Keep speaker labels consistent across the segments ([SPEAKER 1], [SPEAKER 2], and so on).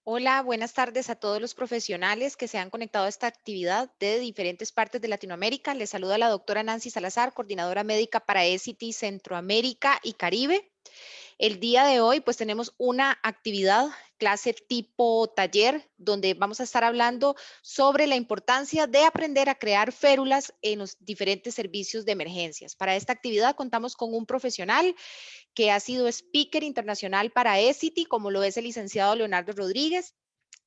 [SPEAKER 1] Hola, buenas tardes a todos los profesionales que se han conectado a esta actividad de diferentes partes de Latinoamérica. Les saluda la doctora Nancy Salazar, coordinadora médica para ECITY Centroamérica y Caribe. El día de hoy, pues tenemos una actividad, clase tipo taller, donde vamos a estar hablando sobre la importancia de aprender a crear férulas en los diferentes servicios de emergencias. Para esta actividad contamos con un profesional que ha sido speaker internacional para ECITY, como lo es el licenciado Leonardo Rodríguez.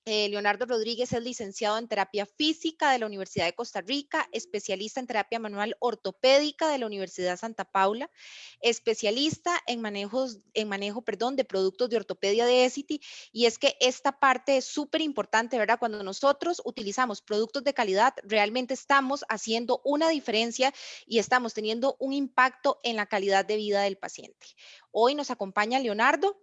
[SPEAKER 1] Leonardo Rodríguez es licenciado en terapia física de la Universidad de Costa Rica, especialista en terapia manual ortopédica de la Universidad Santa Paula, especialista en manejo de productos de ortopedia de ECITY. Y es que esta parte es súper importante, ¿verdad? Cuando nosotros utilizamos productos de calidad, realmente estamos haciendo una diferencia y estamos teniendo un impacto en la calidad de vida del paciente. Hoy nos acompaña Leonardo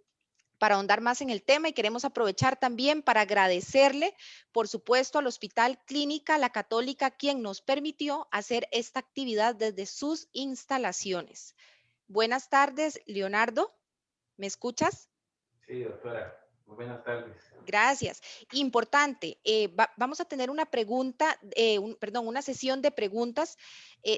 [SPEAKER 1] para ahondar más en el tema y queremos aprovechar también para agradecerle, por supuesto, al Hospital Clínica La Católica, quien nos permitió hacer esta actividad desde sus instalaciones. Buenas tardes, Leonardo. ¿Me escuchas?
[SPEAKER 2] Sí, doctora. Muy buenas tardes.
[SPEAKER 1] Gracias. Importante, vamos a tener una pregunta, una sesión de preguntas.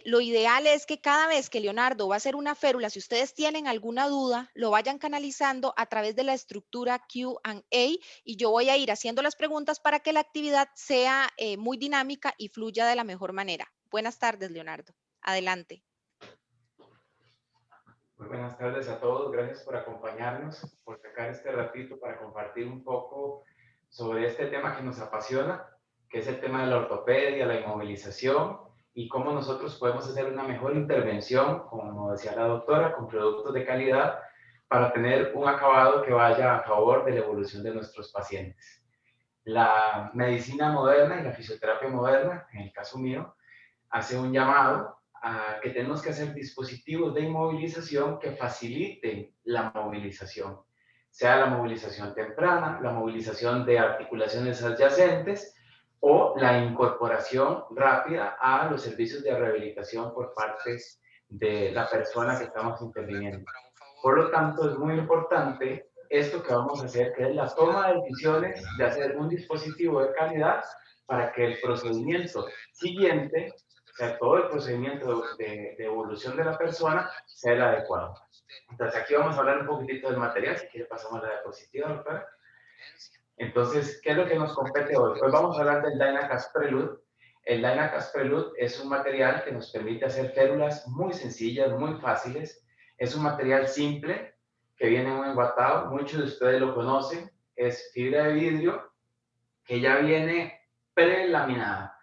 [SPEAKER 1] Lo ideal es que cada vez que Leonardo va a hacer una férula, si ustedes tienen alguna duda, lo vayan canalizando a través de la estructura Q&A y yo voy a ir haciendo las preguntas para que la actividad sea muy dinámica y fluya de la mejor manera. Buenas tardes, Leonardo. Adelante.
[SPEAKER 2] Muy buenas tardes a todos. Gracias por acompañarnos, por sacar este ratito para compartir un poco sobre este tema que nos apasiona, que es el tema de la ortopedia, la inmovilización y cómo nosotros podemos hacer una mejor intervención, como decía la doctora, con productos de calidad para tener un acabado que vaya a favor de la evolución de nuestros pacientes. La medicina moderna y la fisioterapia moderna, en el caso mío, hace un llamado a que tenemos que hacer dispositivos de inmovilización que faciliten la movilización, sea la movilización temprana, la movilización de articulaciones adyacentes o la incorporación rápida a los servicios de rehabilitación por parte de la persona que estamos interviniendo. Por lo tanto, es muy importante esto que vamos a hacer, que es la toma de decisiones de hacer un dispositivo de calidad para que el procedimiento siguiente, o sea, todo el procedimiento de evolución de la persona, sea el adecuado. Entonces, aquí vamos a hablar un poquitito del material, si quiere pasamos a la diapositiva, doctora. Entonces, ¿qué es lo que nos compete hoy? Hoy vamos a hablar del Dynacast Prelude. El Dynacast Prelude es un material que nos permite hacer férulas muy sencillas, muy fáciles. Es un material simple que viene muy enguatado. Muchos de ustedes lo conocen. Es fibra de vidrio que ya viene prelaminada.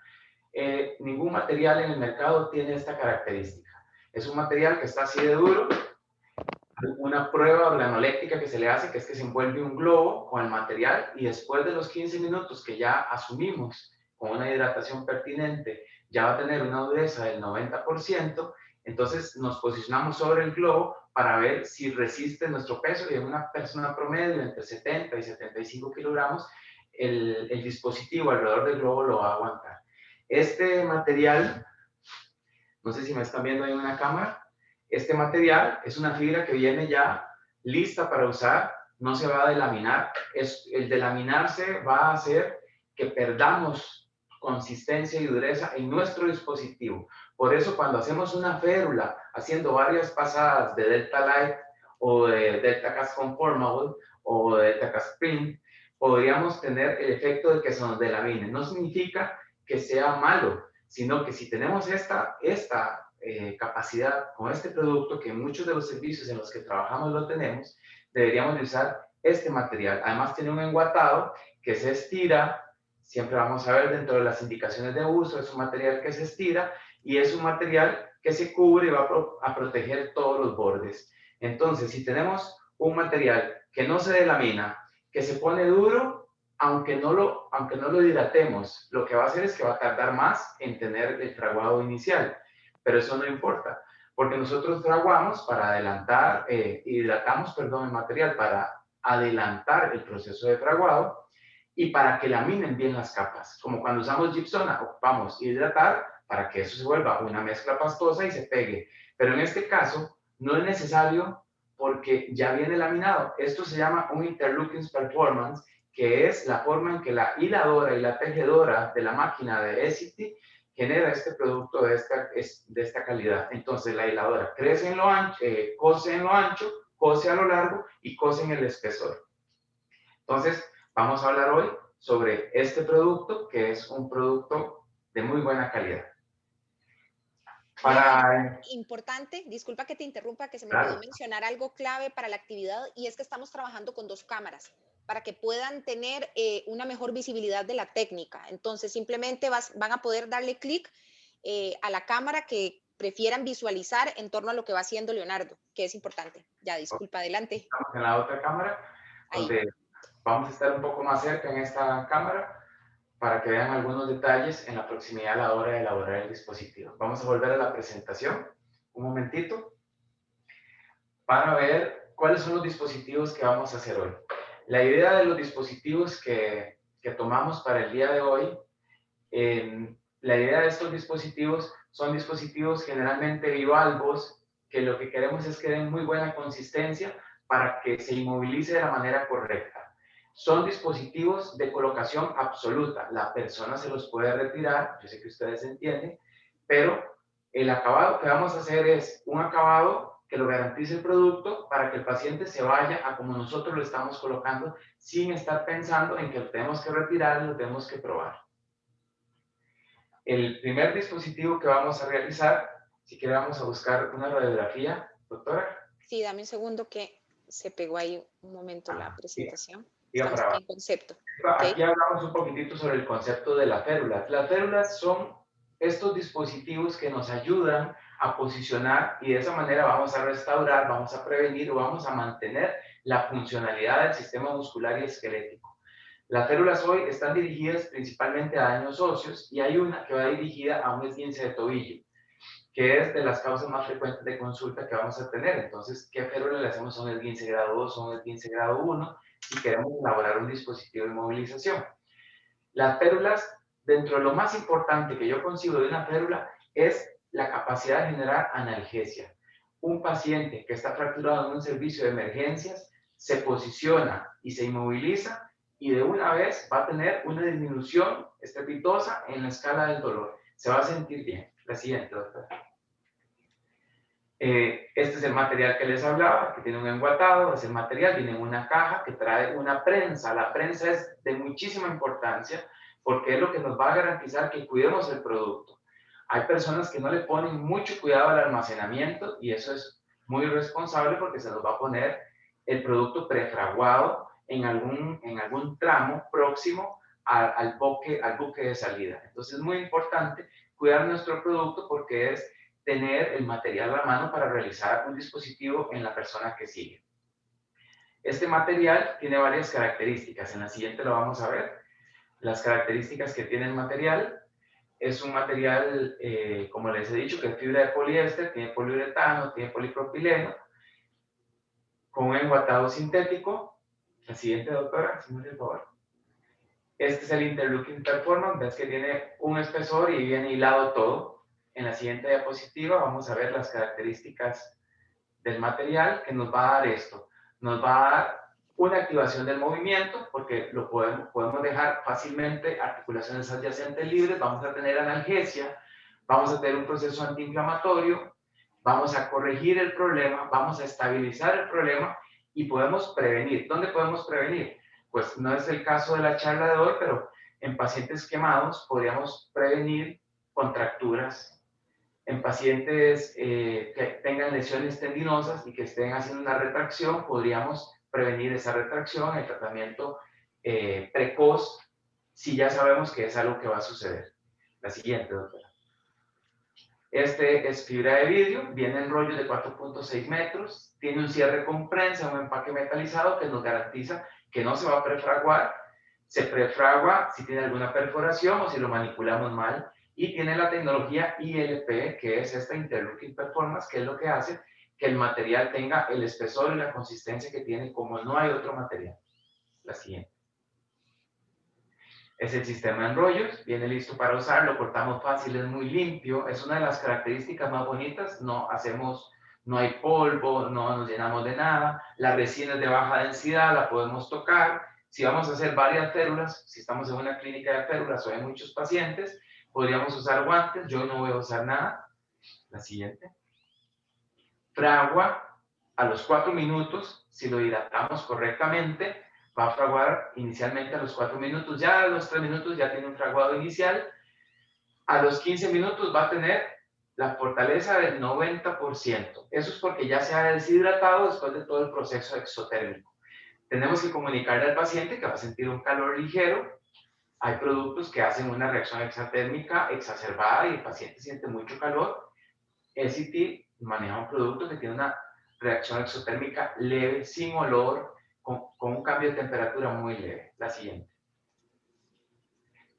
[SPEAKER 2] Ningún material en el mercado tiene esta característica. Es un material que está así de duro, una prueba organoléctrica que se le hace, que es que se envuelve un globo con el material y después de los 15 minutos que ya asumimos con una hidratación pertinente, ya va a tener una dureza del 90%, entonces nos posicionamos sobre el globo para ver si resiste nuestro peso y en una persona promedio entre 70 y 75 kilogramos, el dispositivo alrededor del globo lo va a aguantar. Este material, no sé si me están viendo ahí en una cámara, este material es una fibra que viene ya lista para usar, no se va a delaminar. El delaminarse va a hacer que perdamos consistencia y dureza en nuestro dispositivo. Por eso cuando hacemos una férula, haciendo varias pasadas de Delta Light o de Delta Cast Conformable o de Delta Cast Sprint, podríamos tener el efecto de que se nos delamine. No significa que sea malo, sino que si tenemos esta capacidad con este producto, que en muchos de los servicios en los que trabajamos lo tenemos, deberíamos de usar este material. Además tiene un enguatado que se estira, siempre vamos a ver dentro de las indicaciones de uso, es un material que se estira y es un material que se cubre y va a proteger todos los bordes. Entonces, si tenemos un material que no se delamina, que se pone duro, aunque no lo hidratemos, lo que va a hacer es que va a tardar más en tener el fraguado inicial, pero eso no importa, porque nosotros fraguamos para adelantar, hidratamos, perdón, el material para adelantar el proceso de fraguado y para que laminen bien las capas, como cuando usamos Gypsona, ocupamos hidratar para que eso se vuelva una mezcla pastosa y se pegue, pero en este caso no es necesario porque ya viene laminado. Esto se llama un interlockings performance, que es la forma en que la hiladora y la tejedora de la máquina de Essity genera este producto de esta calidad. Entonces, la hiladora crece en lo ancho, cose en lo ancho, cose a lo largo y cose en el espesor. Entonces, vamos a hablar hoy sobre este producto, que es un producto de muy buena calidad.
[SPEAKER 1] Importante, disculpa que te interrumpa, que se me
[SPEAKER 2] Claro.
[SPEAKER 1] olvidó mencionar algo clave para la actividad, y es que estamos trabajando con 2 cámaras para que puedan tener una mejor visibilidad de la técnica. Entonces, simplemente van a poder darle clic a la cámara que prefieran visualizar en torno a lo que va haciendo Leonardo, que es importante. Ya, disculpa, adelante.
[SPEAKER 2] Estamos en la otra cámara,
[SPEAKER 1] Ahí.
[SPEAKER 2] donde vamos a estar un poco más cerca en esta cámara para que vean algunos detalles en la proximidad a la hora de elaborar el dispositivo. Vamos a volver a la presentación un momentito para ver cuáles son los dispositivos que vamos a hacer hoy. La idea de los dispositivos que tomamos para el día de hoy, la idea de estos dispositivos son dispositivos generalmente bivalvos, que lo que queremos es que den muy buena consistencia para que se inmovilice de la manera correcta. Son dispositivos de colocación absoluta. La persona se los puede retirar, yo sé que ustedes entienden, pero el acabado que vamos a hacer es un acabado que lo garantice el producto para que el paciente se vaya a como nosotros lo estamos colocando sin estar pensando en que lo tenemos que retirar y lo tenemos que probar. El primer dispositivo que vamos a realizar, si quiere vamos a buscar una radiografía, doctora.
[SPEAKER 1] Sí, dame un segundo que se pegó ahí un momento la presentación.
[SPEAKER 2] Estamos
[SPEAKER 1] aquí en concepto.
[SPEAKER 2] Aquí hablamos un poquitito sobre el concepto de las férulas. Las férulas son estos dispositivos que nos ayudan a posicionar y de esa manera vamos a restaurar, vamos a prevenir o vamos a mantener la funcionalidad del sistema muscular y esquelético. Las férulas hoy están dirigidas principalmente a daños óseos y hay una que va dirigida a un esguince de tobillo, que es de las causas más frecuentes de consulta que vamos a tener. Entonces, ¿qué férula le hacemos a un esguince grado 2 o un esguince grado 1 si queremos elaborar un dispositivo de movilización? Las férulas, dentro de lo más importante que yo consigo de una férula, es la capacidad de generar analgesia. Un paciente que está fracturado en un servicio de emergencias se posiciona y se inmoviliza y de una vez va a tener una disminución estrepitosa en la escala del dolor. Se va a sentir bien. La siguiente, doctora. Este es el material que les hablaba, que tiene un enguatado. Es el material, viene en una caja que trae una prensa. La prensa es de muchísima importancia porque es lo que nos va a garantizar que cuidemos el producto. Hay personas que no le ponen mucho cuidado al almacenamiento y eso es muy irresponsable porque se nos va a poner el producto prefraguado en algún tramo próximo al buque de salida. Entonces es muy importante cuidar nuestro producto porque es tener el material a la mano para realizar un dispositivo en la persona que sigue. Este material tiene varias características. En la siguiente lo vamos a ver. Las características que tiene el material es un material, como les he dicho, que es fibra de poliéster, tiene poliuretano, tiene polipropileno, con un enguatado sintético. La siguiente, doctora, si me hace el favor. Este es el Interlocking Performance. Ves que tiene un espesor y viene hilado todo. En la siguiente diapositiva vamos a ver las características del material que nos va a dar esto. Nos va a dar una activación del movimiento, porque lo podemos dejar fácilmente articulaciones adyacentes libres, vamos a tener analgesia, vamos a tener un proceso antiinflamatorio, vamos a corregir el problema, vamos a estabilizar el problema y podemos prevenir. ¿Dónde podemos prevenir? Pues no es el caso de la charla de hoy, pero en pacientes quemados podríamos prevenir contracturas. En pacientes que tengan lesiones tendinosas y que estén haciendo una retracción, podríamos prevenir esa retracción, el tratamiento precoz, si ya sabemos que es algo que va a suceder. La siguiente, doctora. Este es fibra de vidrio, viene en rollo de 4.6 metros, tiene un cierre con prensa, un empaque metalizado que nos garantiza que no se va a prefraguar. Se prefragua si tiene alguna perforación o si lo manipulamos mal. Y tiene la tecnología ILP, que es esta Interlocking Performance, que es lo que hace que el material tenga el espesor y la consistencia que tiene como no hay otro material. La siguiente. Es el sistema de enrollos, viene listo para usar, lo cortamos fácil, es muy limpio, es una de las características más bonitas, no hay polvo, no nos llenamos de nada, la resina es de baja densidad, la podemos tocar, Si vamos a hacer varias férulas, si estamos en una clínica de férulas o hay muchos pacientes, podríamos usar guantes. Yo no voy a usar nada. La siguiente. Fragua a los 4 minutos, si lo hidratamos correctamente, va a fraguar inicialmente a los 4 minutos. Ya a los 3 minutos ya tiene un fraguado inicial. A los 15 minutos va a tener la fortaleza del 90%. Eso es porque ya se ha deshidratado después de todo el proceso exotérmico. Tenemos que comunicarle al paciente que va a sentir un calor ligero. Hay productos que hacen una reacción exotérmica exacerbada y el paciente siente mucho calor. SCT maneja un producto que tiene una reacción exotérmica leve, sin olor, con un cambio de temperatura muy leve. La siguiente.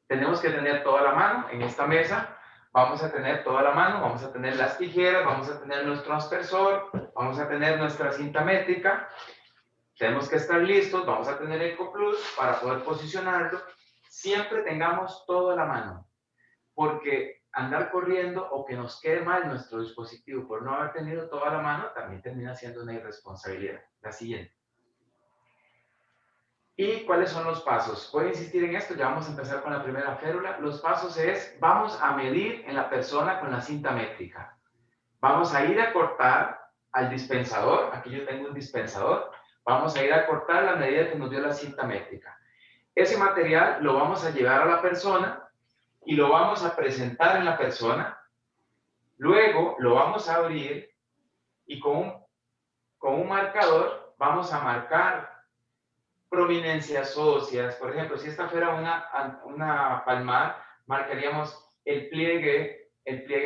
[SPEAKER 2] Tenemos que tener toda la mano en esta mesa. Vamos a tener toda la mano, vamos a tener las tijeras, vamos a tener nuestro aspersor, vamos a tener nuestra cinta métrica. Tenemos que estar listos, vamos a tener EcoPlus para poder posicionarlo. Siempre tengamos todo a la mano, porque andar corriendo o que nos quede mal nuestro dispositivo por no haber tenido todo a la mano también termina siendo una irresponsabilidad. La siguiente. ¿Y cuáles son los pasos? Voy a insistir en esto, ya vamos a empezar con la primera férula. Los pasos es, vamos a medir en la persona con la cinta métrica. Vamos a ir a cortar al dispensador, aquí yo tengo un dispensador, vamos a ir a cortar la medida que nos dio la cinta métrica. Ese material lo vamos a llevar a la persona y lo vamos a presentar en la persona. Luego lo vamos a abrir y con un marcador vamos a marcar prominencias óseas. Por ejemplo, si esta fuera una palmar, marcaríamos el pliegue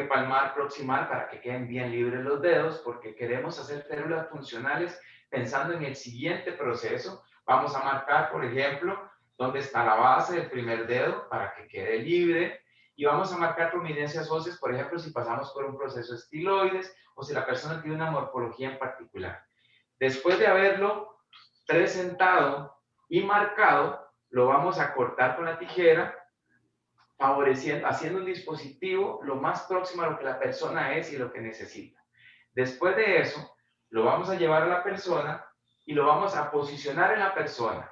[SPEAKER 2] palmar proximal para que queden bien libres los dedos, porque queremos hacer férulas funcionales pensando en el siguiente proceso. Vamos a marcar, por ejemplo, dónde está la base del primer dedo para que quede libre. Y vamos a marcar prominencias óseas, por ejemplo, si pasamos por un proceso estiloides o si la persona tiene una morfología en particular. Después de haberlo presentado y marcado, lo vamos a cortar con la tijera, favoreciendo, haciendo un dispositivo lo más próximo a lo que la persona es y lo que necesita. Después de eso, lo vamos a llevar a la persona y lo vamos a posicionar en la persona.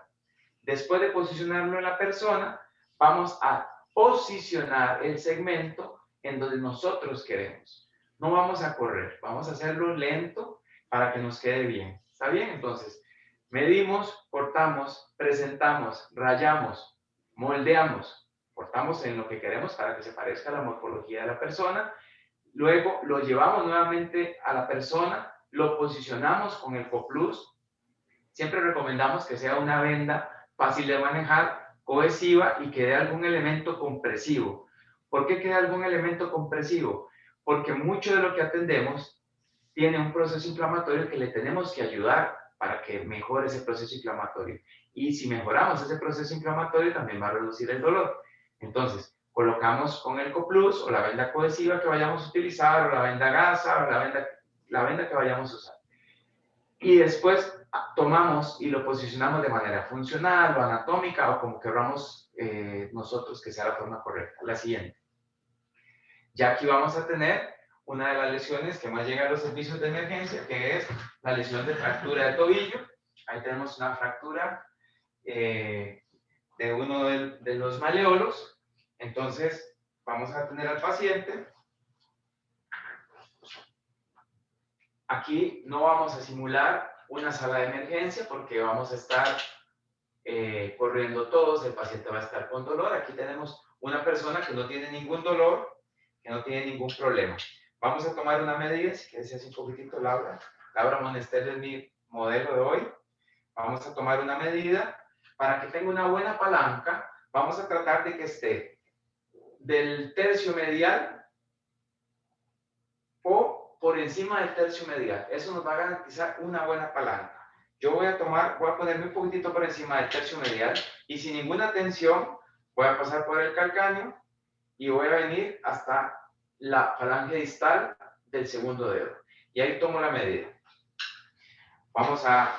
[SPEAKER 2] Después de posicionarlo en la persona, vamos a posicionar el segmento en donde nosotros queremos. No vamos a correr, vamos a hacerlo lento para que nos quede bien. ¿Está bien? Entonces, medimos, cortamos, presentamos, rayamos, moldeamos, cortamos en lo que queremos para que se parezca a la morfología de la persona. Luego lo llevamos nuevamente a la persona, lo posicionamos con el EcoPlus. Siempre recomendamos que sea una venda fácil de manejar, cohesiva y que dé algún elemento compresivo. ¿Por qué queda algún elemento compresivo? Porque mucho de lo que atendemos tiene un proceso inflamatorio que le tenemos que ayudar para que mejore ese proceso inflamatorio. Y si mejoramos ese proceso inflamatorio, también va a reducir el dolor. Entonces, colocamos con el EcoPlus o la venda cohesiva que vayamos a utilizar, o la venda gasa, o la venda que vayamos a usar. Y después tomamos y lo posicionamos de manera funcional o anatómica o como queramos nosotros que sea la forma correcta. La siguiente. Ya aquí vamos a tener una de las lesiones que más llega a los servicios de emergencia, que es la lesión de fractura de tobillo. Ahí tenemos una fractura de uno de los maleolos. Entonces, vamos a tener al paciente. Aquí no vamos a simular una sala de emergencia porque vamos a estar corriendo todos, el paciente va a estar con dolor. Aquí tenemos una persona que no tiene ningún dolor, que no tiene ningún problema. Vamos a tomar una medida, si quieres hacer un poquitito, Laura. Laura Monester es mi modelo de hoy. Vamos a tomar una medida para que tenga una buena palanca. Vamos a tratar de que esté del tercio medial o por encima del tercio medial. Eso nos va a garantizar una buena palanca. Yo voy a ponerme un poquitito por encima del tercio medial y sin ninguna tensión voy a pasar por el calcáneo y voy a venir hasta la falange distal del segundo dedo. Y ahí tomo la medida. Vamos a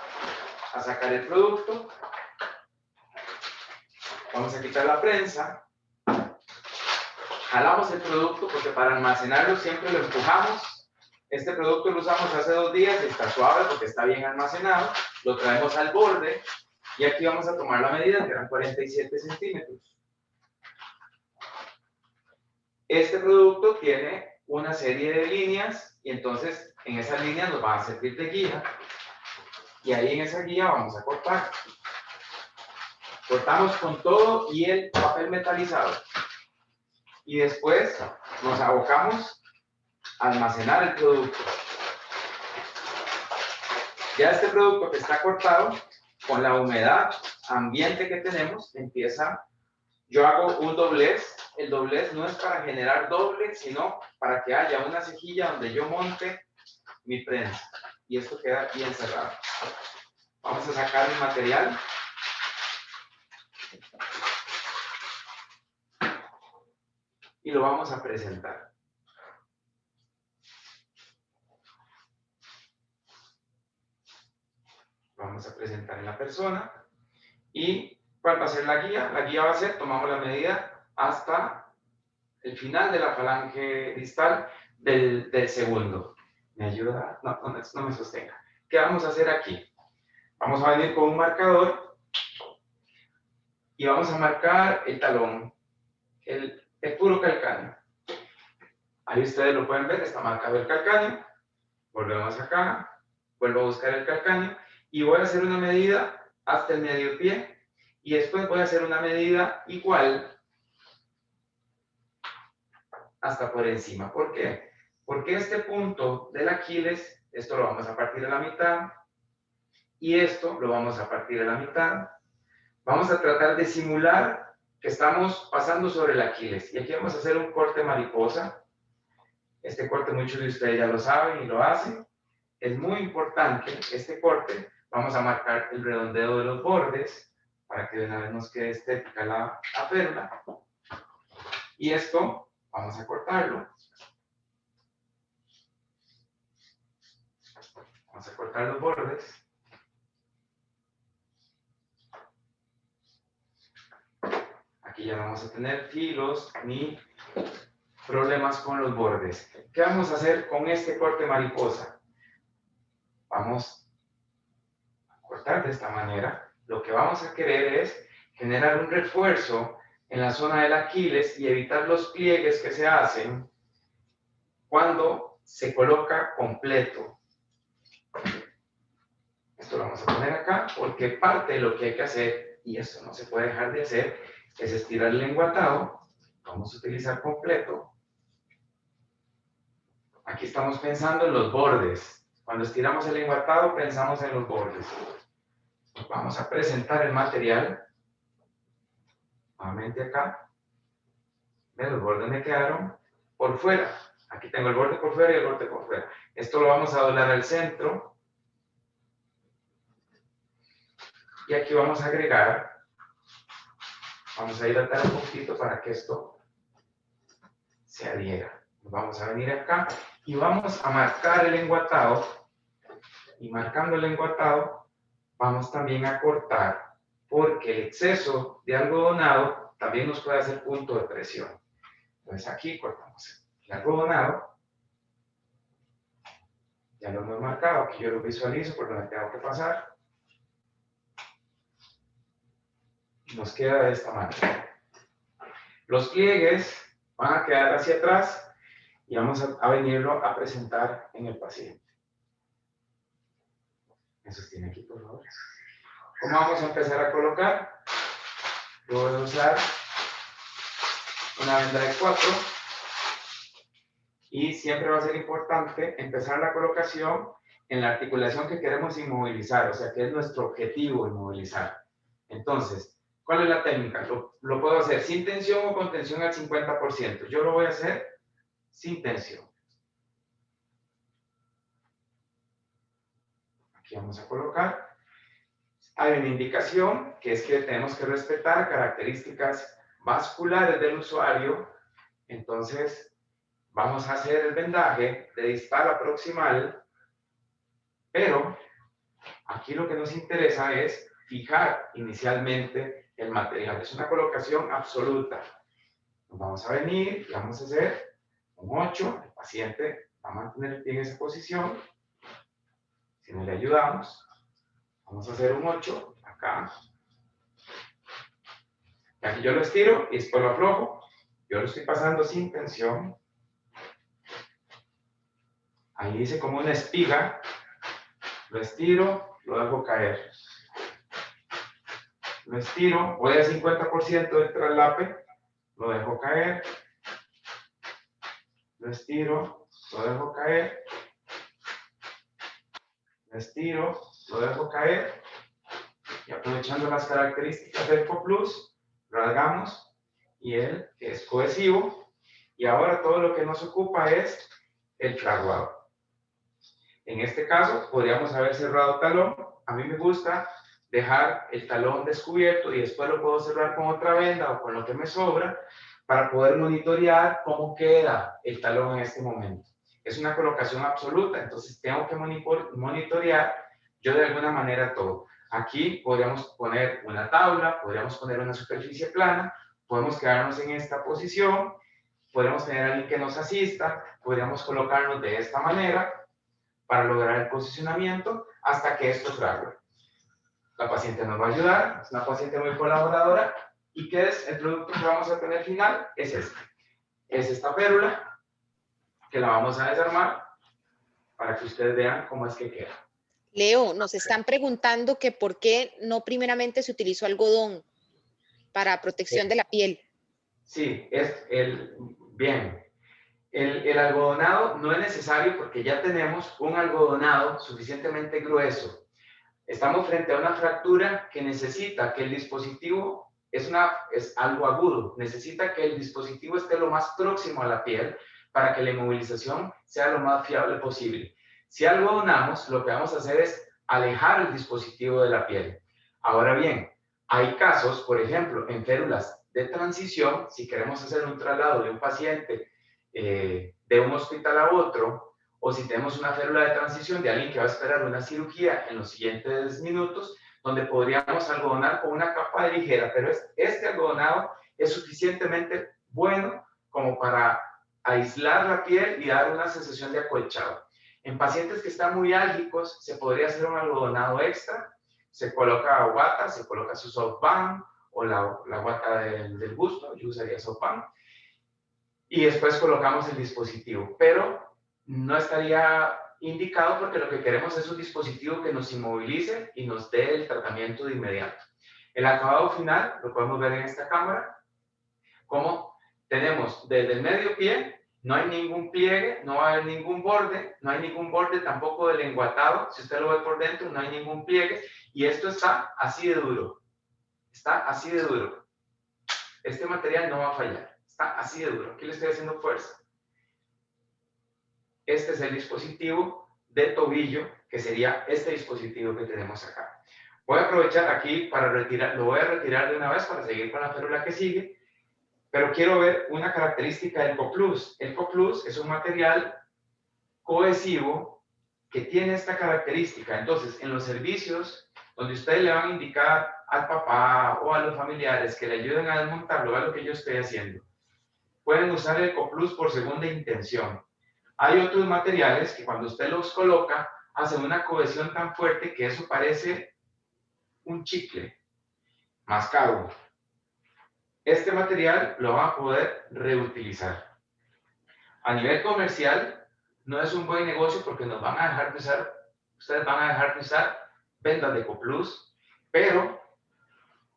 [SPEAKER 2] sacar el producto. Vamos a quitar la prensa. Jalamos el producto porque para almacenarlo siempre lo empujamos. Este producto lo usamos hace 2 días y está suave porque está bien almacenado. Lo traemos al borde Y aquí vamos a tomar la medida, que eran 47 centímetros. Este producto tiene una serie de líneas y entonces en esas líneas nos va a servir de guía. Y ahí en esa guía vamos a cortar. Cortamos con todo y el papel metalizado. Y después nos abocamos a almacenar el producto. Ya este producto que está cortado, con la humedad ambiente que tenemos, yo hago un doblez. El doblez no es para generar doble, sino para que haya una cejilla donde yo monte mi prensa. Y esto queda bien cerrado. Vamos a sacar el material. Y lo vamos a presentar. Vamos a presentar en la persona. ¿Y cuál va a ser la guía? La guía va a ser, tomamos la medida hasta el final de la falange distal del segundo. ¿Me ayuda? No me sostenga. ¿Qué vamos a hacer aquí? Vamos a venir con un marcador y vamos a marcar el talón, el puro calcáneo. Ahí ustedes lo pueden ver, está marcado el calcáneo. Volvemos acá, vuelvo a buscar el calcáneo y voy a hacer una medida hasta el medio pie y después voy a hacer una medida igual hasta por encima. ¿Por qué? Porque este punto del Aquiles, esto lo vamos a partir a la mitad y esto lo vamos a partir a la mitad. Vamos a tratar de simular que estamos pasando sobre el Aquiles y aquí vamos a hacer un corte mariposa. Este corte muchos de ustedes ya lo saben y lo hacen. Es muy importante este corte. Vamos a marcar el redondeo de los bordes para que de una vez nos quede estética la férula. Y esto vamos a cortarlo. Vamos a cortar los bordes. Aquí ya no vamos a tener filos ni problemas con los bordes. ¿Qué vamos a hacer con este corte mariposa? Vamos a cortar de esta manera. Lo que vamos a querer es generar un refuerzo en la zona del Aquiles y evitar los pliegues que se hacen cuando se coloca completo. Esto lo vamos a poner acá porque parte de lo que hay que hacer, y esto no se puede dejar de hacer, es estirar el enguatado. Vamos a utilizar completo. Aquí estamos pensando en los bordes. Cuando estiramos el enguatado, pensamos en los bordes. Vamos a presentar el material. Nuevamente acá. ¿Ven? Los bordes me quedaron por fuera. Aquí tengo el borde por fuera y el borde por fuera. Esto lo vamos a doblar al centro. Y aquí vamos a agregar. Vamos a hidratar un poquito para que esto se adhiera. Vamos a venir acá y vamos a marcar el enguatado. Y marcando el enguatado, vamos también a cortar, porque el exceso de algodonado también nos puede hacer punto de presión. Entonces aquí cortamos el algodonado. Ya lo hemos marcado, aquí yo lo visualizo por donde tengo que pasar. Nos queda de esta manera. Los pliegues van a quedar hacia atrás y vamos a venirlo a presentar en el paciente. Me sostiene aquí, por favor. ¿Cómo vamos a empezar a colocar? Yo voy a usar una venda de 4 y siempre va a ser importante empezar la colocación en la articulación que queremos inmovilizar, o sea, que es nuestro objetivo inmovilizar. Entonces, ¿cuál es la técnica? Lo puedo hacer sin tensión o con tensión al 50%. Yo lo voy a hacer sin tensión. Aquí vamos a colocar. Hay una indicación que es que tenemos que respetar características vasculares del usuario. Entonces, vamos a hacer el vendaje de distal a proximal, pero aquí lo que nos interesa es fijar inicialmente el material. Es una colocación absoluta. Nos vamos a venir y vamos a hacer un 8. El paciente va a mantener el pie en esa posición. Si no le ayudamos, vamos a hacer un 8 acá. Aquí yo lo estiro y después lo aflojo. Yo lo estoy pasando sin tensión. Ahí dice como una espiga. Lo estiro, lo dejo caer. Lo estiro, voy a 50% del traslape, lo dejo caer. Lo estiro, lo dejo caer. Lo estiro, lo dejo caer. Y aprovechando las características del Ecoplus, rasgamos y él es cohesivo. Y ahora todo lo que nos ocupa es el fraguado. En este caso, podríamos haber cerrado talón. A mí me gusta dejar el talón descubierto y después lo puedo cerrar con otra venda o con lo que me sobra para poder monitorear cómo queda el talón en este momento. Es una colocación absoluta, entonces tengo que monitorear yo de alguna manera todo. Aquí podríamos poner una tabla, podríamos poner una superficie plana, podemos quedarnos en esta posición, podríamos tener a alguien que nos asista, podríamos colocarnos de esta manera para lograr el posicionamiento hasta que esto fragua. La paciente nos va a ayudar, es una paciente muy colaboradora. ¿Y qué es el producto que vamos a tener final? Es este. Es esta férula que la vamos a desarmar para que ustedes vean cómo es que queda.
[SPEAKER 1] Leo, nos están preguntando que por qué no primeramente se utilizó algodón para protección de la piel.
[SPEAKER 2] Sí, bien. El algodonado no es necesario porque ya tenemos un algodonado suficientemente grueso. Estamos frente a una fractura que necesita que el dispositivo, es algo agudo, necesita que el dispositivo esté lo más próximo a la piel para que la inmovilización sea lo más fiable posible. Si algodonamos, lo que vamos a hacer es alejar el dispositivo de la piel. Ahora bien, hay casos, por ejemplo, en férulas de transición, si queremos hacer un traslado de un paciente de un hospital a otro, o si tenemos una férula de transición de alguien que va a esperar una cirugía en los siguientes minutos, donde podríamos algodonar con una capa de ligera, pero este algodonado es suficientemente bueno como para aislar la piel y dar una sensación de acolchado. En pacientes que están muy álgicos, se podría hacer un algodonado extra, se coloca guata, se coloca su softband o la guata del busto, yo usaría softband, y después colocamos el dispositivo, pero no estaría indicado porque lo que queremos es un dispositivo que nos inmovilice y nos dé el tratamiento de inmediato. El acabado final lo podemos ver en esta cámara, como tenemos desde el medio pie, no hay ningún pliegue, no va a haber ningún borde, no hay ningún borde tampoco del enguatado, si usted lo ve por dentro, no hay ningún pliegue, y esto está así de duro, está así de duro. Este material no va a fallar, está así de duro, aquí le estoy haciendo fuerza. Este es el dispositivo de tobillo, que sería este dispositivo que tenemos acá. Voy a aprovechar aquí para retirar, lo voy a retirar de una vez para seguir con la férula que sigue, pero quiero ver una característica del Ecoplus. El Ecoplus es un material cohesivo que tiene esta característica. Entonces, en los servicios donde ustedes le van a indicar al papá o a los familiares que le ayuden a desmontarlo, vean lo que yo estoy haciendo. Pueden usar el Ecoplus por segunda intención. Hay otros materiales que cuando usted los coloca, hacen una cohesión tan fuerte que eso parece un chicle mascado. Este material lo van a poder reutilizar. A nivel comercial, no es un buen negocio porque nos van a dejar de usar, ustedes van a dejar de usar vendas de Ecoplus, pero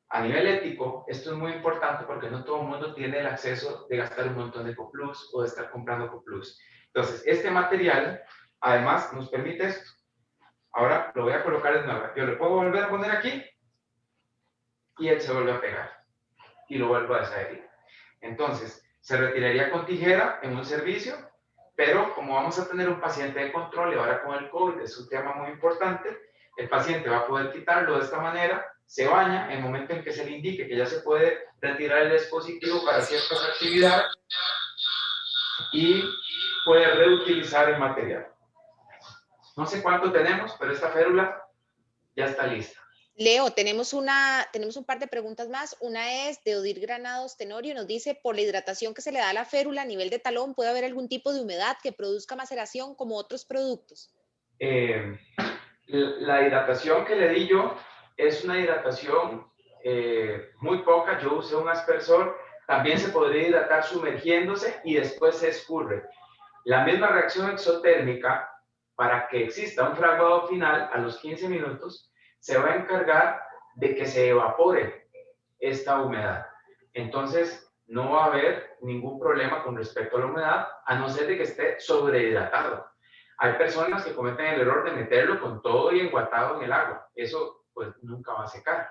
[SPEAKER 2] a nivel ético, esto es muy importante porque no todo el mundo tiene el acceso de gastar un montón de Ecoplus o de estar comprando Ecoplus. Entonces, este material, además, nos permite esto. Ahora lo voy a colocar de nuevo. Yo le puedo volver a poner aquí y él se vuelve a pegar y lo vuelvo a desadherir. Entonces, se retiraría con tijera en un servicio, pero como vamos a tener un paciente de control y ahora con el COVID es un tema muy importante, el paciente va a poder quitarlo de esta manera, se baña en el momento en que se le indique que ya se puede retirar el dispositivo para ciertas actividades y puede reutilizar el material. No sé cuánto tenemos, pero esta férula ya está lista.
[SPEAKER 1] Leo, tenemos un par de preguntas más. Una es de Odir Granados Tenorio, nos dice, por la hidratación que se le da a la férula a nivel de talón, ¿puede haber algún tipo de humedad que produzca maceración como otros productos?
[SPEAKER 2] La hidratación que le di yo es una hidratación muy poca, yo usé un aspersor, también se podría hidratar sumergiéndose y después se escurre. La misma reacción exotérmica, para que exista un fraguado final a los 15 minutos, se va a encargar de que se evapore esta humedad. Entonces, no va a haber ningún problema con respecto a la humedad, a no ser de que esté sobrehidratado. Hay personas que cometen el error de meterlo con todo y enguatado en el agua. Eso, pues, nunca va a secar.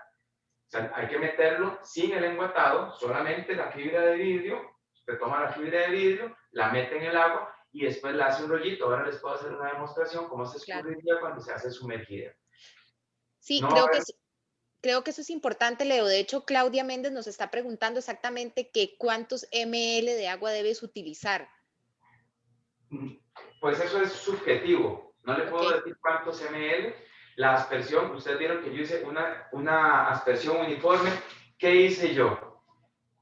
[SPEAKER 2] O sea, hay que meterlo sin el enguatado, solamente la fibra de vidrio. Usted toma la fibra de vidrio, la mete en el agua y después la hace un rollito. Ahora les puedo hacer una demostración cómo se escurriría cuando se hace sumergida.
[SPEAKER 1] Sí,
[SPEAKER 2] No va a
[SPEAKER 1] creo que
[SPEAKER 2] haber
[SPEAKER 1] creo que eso es importante, Leo. De hecho, Claudia Méndez nos está preguntando exactamente que cuántos ml de agua debes utilizar.
[SPEAKER 2] Pues eso es subjetivo. No le
[SPEAKER 1] Ok,
[SPEAKER 2] puedo decir cuántos ml. La aspersión, ustedes vieron que yo hice una aspersión uniforme. ¿Qué hice yo?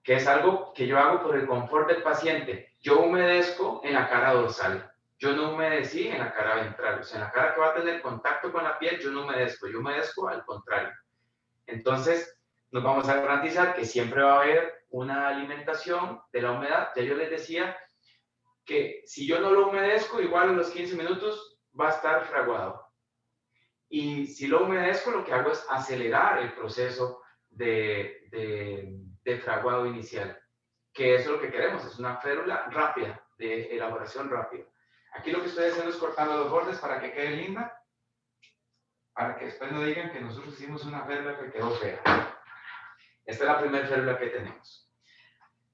[SPEAKER 2] Que es algo que yo hago por el confort del paciente. Yo humedezco en la cara dorsal. Yo no humedecí en la cara ventral. O sea, en la cara que va a tener contacto con la piel, yo no humedezco. Yo humedezco al contrario. Entonces, nos vamos a garantizar que siempre va a haber una alimentación de la humedad. Ya yo les decía que si yo no lo humedezco, igual en los 15 minutos va a estar fraguado. Y si lo humedezco, lo que hago es acelerar el proceso de fraguado inicial, que eso es lo que queremos, es una férula rápida, de elaboración rápida. Aquí lo que estoy haciendo es cortando los bordes para que quede linda, para que después no digan que nosotros hicimos una férula que quedó fea. Esta es la primera férula que tenemos.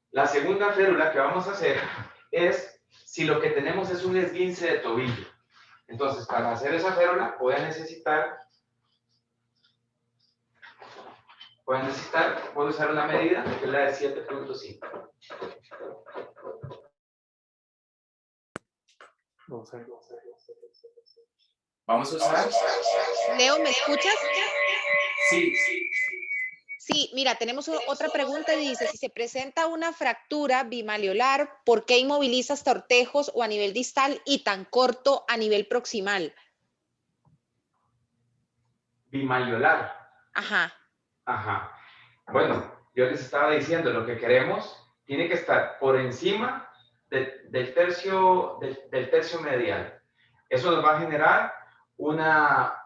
[SPEAKER 2] La segunda férula que vamos a hacer es si lo que tenemos es un esguince de tobillo. Entonces, para hacer esa férula voy a necesitar, puedo usar una medida que es la de 7.5. Vamos a usar.
[SPEAKER 1] Leo, ¿me escuchas?
[SPEAKER 2] Sí.
[SPEAKER 1] Sí, mira, tenemos otra pregunta y dice, si se presenta una fractura bimalleolar, ¿por qué inmovilizas tortejos o a nivel distal y tan corto a nivel proximal?
[SPEAKER 2] Bimalleolar.
[SPEAKER 1] Ajá.
[SPEAKER 2] Ajá. Bueno, yo les estaba diciendo, lo que queremos tiene que estar por encima del tercio medial. Eso nos va a generar una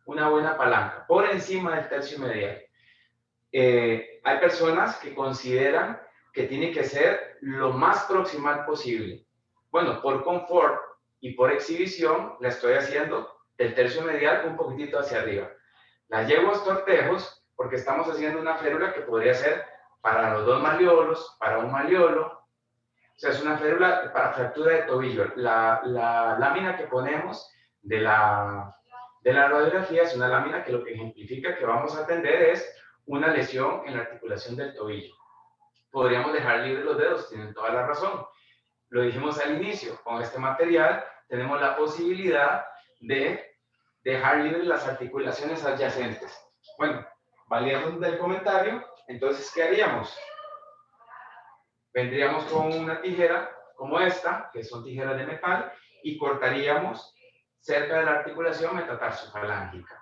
[SPEAKER 2] buena palanca, por encima del tercio medial. Hay personas que consideran que tiene que ser lo más proximal posible. Bueno, por confort y por exhibición, la estoy haciendo del tercio medial un poquitito hacia arriba. La llevo a tortejos porque estamos haciendo una férula que podría ser para los dos malleolos, para un malleolo. O sea, es una férula para fractura de tobillo. La lámina que ponemos de la radiografía es una lámina que lo que ejemplifica que vamos a atender es una lesión en la articulación del tobillo. Podríamos dejar libres los dedos, tienen toda la razón. Lo dijimos al inicio, con este material tenemos la posibilidad de dejar libres las articulaciones adyacentes. Bueno, valiendo del comentario, entonces, ¿qué haríamos? Vendríamos con una tijera como esta, que son tijeras de metal, y cortaríamos cerca de la articulación metatarsofalángicas.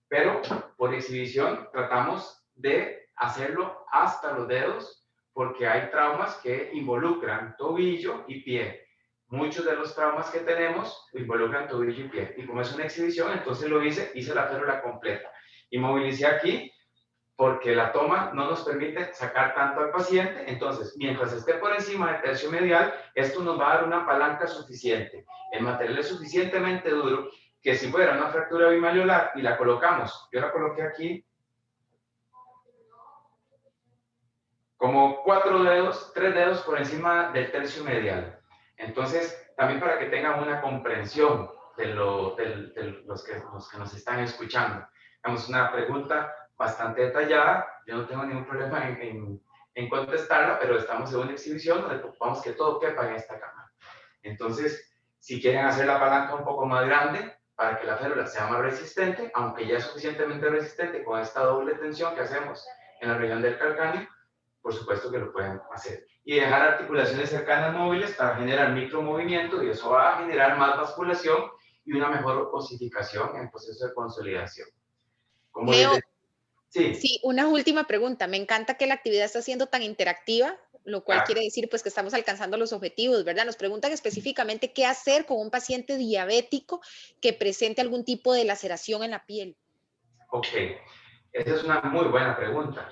[SPEAKER 2] Pero por exhibición tratamos de hacerlo hasta los dedos, porque hay traumas que involucran tobillo y pie. Muchos de los traumas que tenemos involucran tobillo y pie. Y como es una exhibición, entonces lo hice la férula completa. Inmovilicé aquí porque la toma no nos permite sacar tanto al paciente. Entonces, mientras esté por encima del tercio medial, esto nos va a dar una palanca suficiente. El material es suficientemente duro que si fuera una fractura bimalleolar y la colocamos, yo la coloqué aquí, como 3 dedos por encima del tercio medial. Entonces, también para que tengan una comprensión de los que nos están escuchando. Tenemos una pregunta bastante detallada, yo no tengo ningún problema en contestarla, pero estamos en una exhibición donde ocupamos que todo quepa en esta cámara. Entonces, si quieren hacer la palanca un poco más grande, para que la férula sea más resistente, aunque ya es suficientemente resistente con esta doble tensión que hacemos en la región del calcáneo, por supuesto que lo pueden hacer. Y dejar articulaciones cercanas móviles para generar micromovimiento, y eso va a generar más vasculación y una mejor osificación en el proceso de consolidación. Como
[SPEAKER 1] Leo,
[SPEAKER 2] les decía, Sí,
[SPEAKER 1] Sí, una última pregunta. Me encanta que la actividad está siendo tan interactiva, lo cual
[SPEAKER 2] claro.
[SPEAKER 1] quiere decir pues que estamos alcanzando los objetivos, ¿verdad? Nos preguntan específicamente qué hacer con un paciente diabético que presente algún tipo de laceración en la piel.
[SPEAKER 2] Ok, esa es una muy buena pregunta.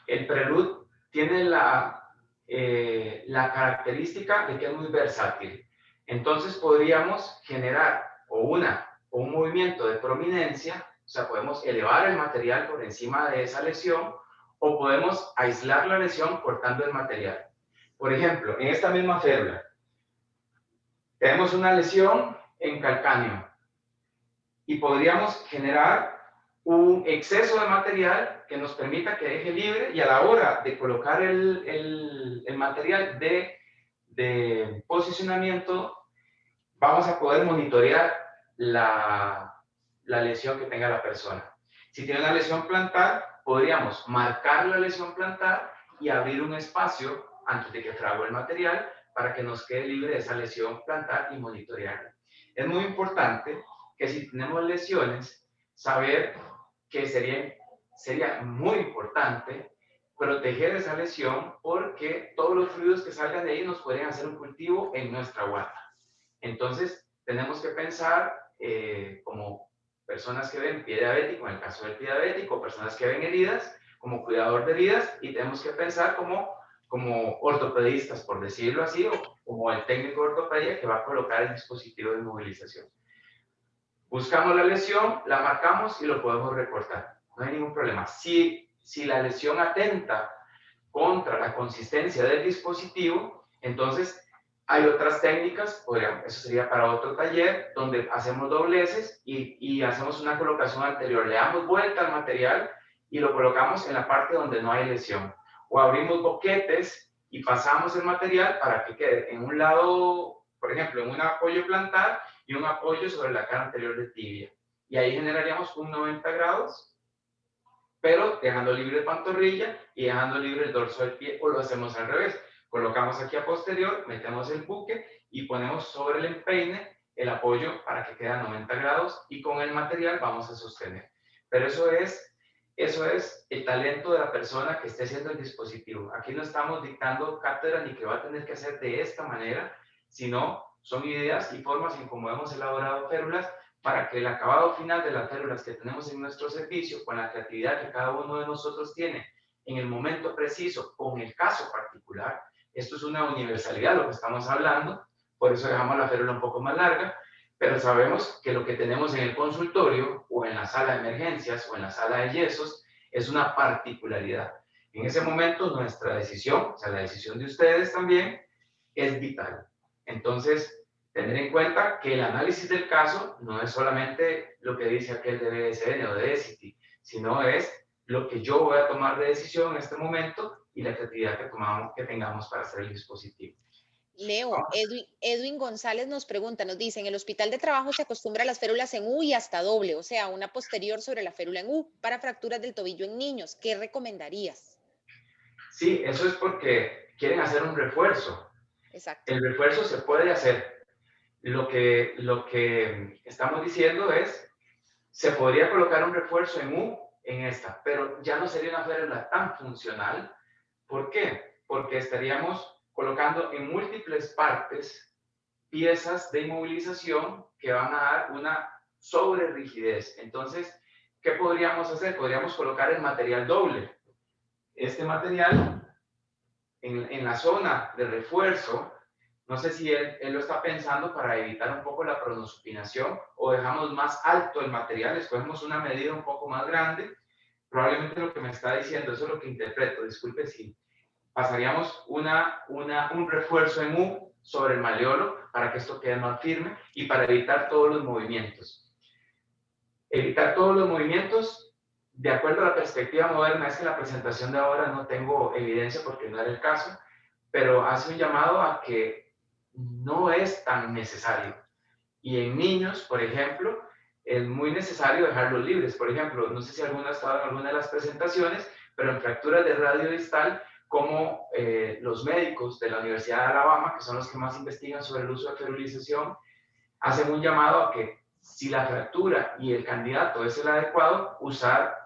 [SPEAKER 2] El prelud tiene la característica de que es muy versátil. Entonces podríamos generar o un movimiento de prominencia, o sea, podemos elevar el material por encima de esa lesión o podemos aislar la lesión cortando el material. Por ejemplo, en esta misma férula tenemos una lesión en calcáneo y podríamos generar un exceso de material que nos permita que deje libre y a la hora de colocar el material de posicionamiento vamos a poder monitorear la lesión que tenga la persona. Si tiene una lesión plantar, podríamos marcar la lesión plantar y abrir un espacio antes de que frague el material para que nos quede libre de esa lesión plantar y monitorearla. Es muy importante que si tenemos lesiones, saber que sería muy importante proteger esa lesión porque todos los fluidos que salgan de ahí nos pueden hacer un cultivo en nuestra guata. Entonces, tenemos que pensar como personas que ven pie diabético, en el caso del pie diabético, personas que ven heridas, como cuidador de heridas, y tenemos que pensar como ortopedistas, por decirlo así, o como el técnico de ortopedia que va a colocar el dispositivo de inmovilización. Buscamos la lesión, la marcamos y lo podemos recortar. No hay ningún problema. Si la lesión atenta contra la consistencia del dispositivo, entonces hay otras técnicas, eso sería para otro taller, donde hacemos dobleces y hacemos una colocación anterior. Le damos vuelta al material y lo colocamos en la parte donde no hay lesión. O abrimos boquetes y pasamos el material para que quede en un lado, por ejemplo, en un apoyo plantar y un apoyo sobre la cara anterior de tibia. Y ahí generaríamos un 90 grados, pero dejando libre el pantorrilla y dejando libre el dorso del pie, o lo hacemos al revés. Colocamos aquí a posterior, metemos el buque y ponemos sobre el empeine el apoyo para que quede a 90 grados y con el material vamos a sostener. Pero eso es el talento de la persona que esté haciendo el dispositivo. Aquí no estamos dictando cátedra ni que va a tener que hacer de esta manera, sino son ideas y formas en cómo hemos elaborado férulas para que el acabado final de las férulas que tenemos en nuestro servicio, con la creatividad que cada uno de nosotros tiene en el momento preciso, con el caso particular, esto es una universalidad lo que estamos hablando, por eso dejamos la férula un poco más larga, pero sabemos que lo que tenemos en el consultorio o en la sala de emergencias o en la sala de yesos es una particularidad. En ese momento nuestra decisión, o sea, la decisión de ustedes también, es vital. Entonces, tener en cuenta que el análisis del caso no es solamente lo que dice aquel de BSN o de ESITI, sino es lo que yo voy a tomar de decisión en este momento y la creatividad que tengamos para hacer el dispositivo.
[SPEAKER 1] Leo, Edwin González nos pregunta, nos dice, en el hospital de trabajo se acostumbra a las férulas en U y hasta doble, o sea, una posterior sobre la férula en U para fracturas del tobillo en niños. ¿Qué recomendarías?
[SPEAKER 2] Sí, eso es porque quieren hacer un refuerzo.
[SPEAKER 1] Exacto.
[SPEAKER 2] El refuerzo se puede hacer. Lo que estamos diciendo es, se podría colocar un refuerzo en U en esta, pero ya no sería una férula tan funcional. ¿Por qué? Porque estaríamos colocando en múltiples partes piezas de inmovilización que van a dar una sobre rigidez. Entonces, ¿qué podríamos hacer? Podríamos colocar el material doble. Este material en la zona de refuerzo, no sé si él lo está pensando para evitar un poco la pronosupinación o dejamos más alto el material, escogemos una medida un poco más grande. Probablemente lo que me está diciendo, eso es lo que interpreto, disculpe si pasaríamos un refuerzo en U sobre el maleolo para que esto quede más firme y para evitar todos los movimientos. Evitar todos los movimientos, de acuerdo a la perspectiva moderna, es que la presentación de ahora no tengo evidencia porque no era el caso, pero hace un llamado a que no es tan necesario. Y en niños, por ejemplo, es muy necesario dejarlos libres. Por ejemplo, no sé si alguna ha estado en alguna de las presentaciones, pero en fracturas de radio distal, como los médicos de la Universidad de Alabama, que son los que más investigan sobre el uso de ferulización, hacen un llamado a que si la fractura y el candidato es el adecuado, usar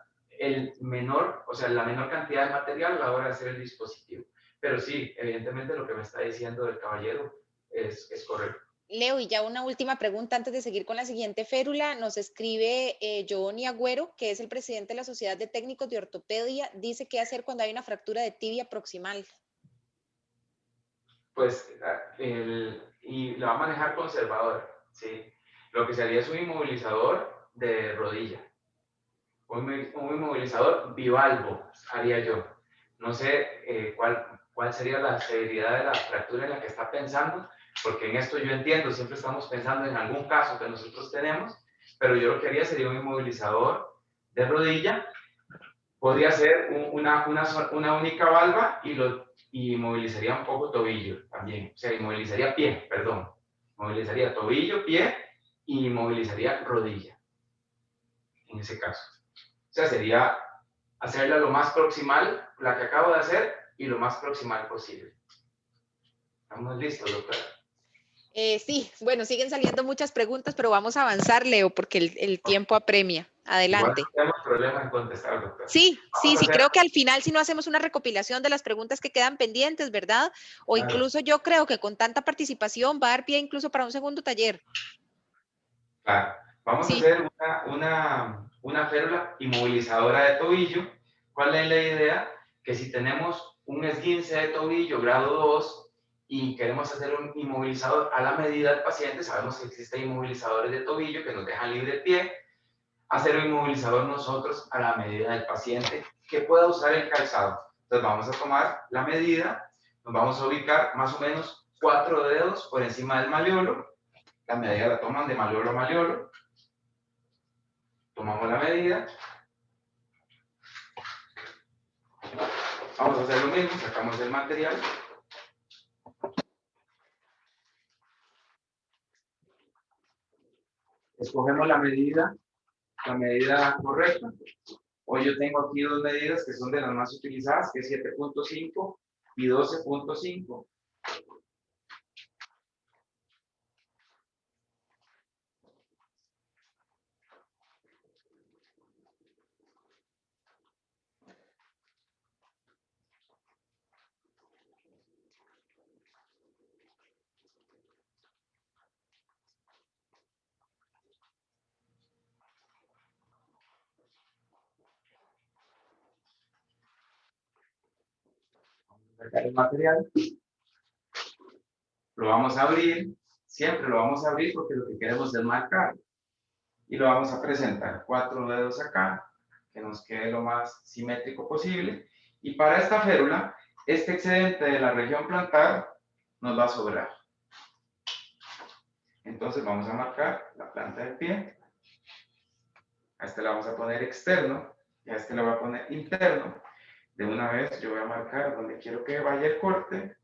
[SPEAKER 2] o sea, la menor cantidad de material a la hora de hacer el dispositivo. Pero sí, evidentemente lo que me está diciendo el caballero es correcto.
[SPEAKER 1] Leo, y ya una última pregunta antes de seguir con la siguiente férula. Nos escribe Giovanni Agüero, que es el presidente de la Sociedad de Técnicos de Ortopedia. Dice qué hacer cuando hay una fractura de tibia proximal.
[SPEAKER 2] Pues, y lo va a manejar conservador, ¿sí? Lo que se haría es un inmovilizador de rodilla. Un inmovilizador bivalvo haría yo. No sé cuál sería la severidad de la fractura en la que está pensando, porque en esto yo entiendo, siempre estamos pensando en algún caso que nosotros tenemos, pero yo lo que haría sería un inmovilizador de rodilla. Podría ser una única valva y inmovilizaría un poco tobillo también. O sea, inmovilizaría pie, perdón. Movilizaría tobillo, pie y inmovilizaría rodilla, en ese caso. O sea, sería hacerla lo más proximal, la que acabo de hacer, y lo más proximal posible. ¿Estamos listos, doctora?
[SPEAKER 1] Sí, bueno, siguen saliendo muchas preguntas, pero vamos a avanzar, Leo, porque el tiempo apremia.
[SPEAKER 2] Igual
[SPEAKER 1] Adelante.
[SPEAKER 2] no tenemos problemas en contestar, doctora.
[SPEAKER 1] Sí, sí,
[SPEAKER 2] Vamos a
[SPEAKER 1] sí,
[SPEAKER 2] hacer,
[SPEAKER 1] creo que al final si no hacemos una recopilación de las preguntas que quedan pendientes, ¿verdad? O
[SPEAKER 2] claro,
[SPEAKER 1] incluso yo creo que con tanta participación va a dar pie incluso para un segundo taller.
[SPEAKER 2] claro. Vamos a
[SPEAKER 1] Sí,
[SPEAKER 2] hacer una férula inmovilizadora de tobillo. ¿Cuál es la idea? Que si tenemos un esguince de tobillo grado 2 y queremos hacer un inmovilizador a la medida del paciente, sabemos que existen inmovilizadores de tobillo que nos dejan libre pie, hacer un inmovilizador nosotros a la medida del paciente que pueda usar el calzado. Entonces vamos a tomar la medida, nos vamos a ubicar más o menos 4 dedos por encima del malleolo, la medida la toman de malleolo a malleolo, tomamos la medida, vamos a hacer lo mismo, sacamos el material, escogemos la medida correcta. Hoy yo tengo aquí dos medidas que son de las más utilizadas, que es 7.5 y 12.5. Sacar el material, lo vamos a abrir, siempre lo vamos a abrir porque lo que queremos es marcar. Y lo vamos a presentar 4 dedos acá, que nos quede lo más simétrico posible. Y para esta férula, este excedente de la región plantar nos va a sobrar. Entonces vamos a marcar la planta del pie. A este le vamos a poner externo y a este le voy a poner interno. De una vez yo voy a marcar donde quiero que vaya el corte.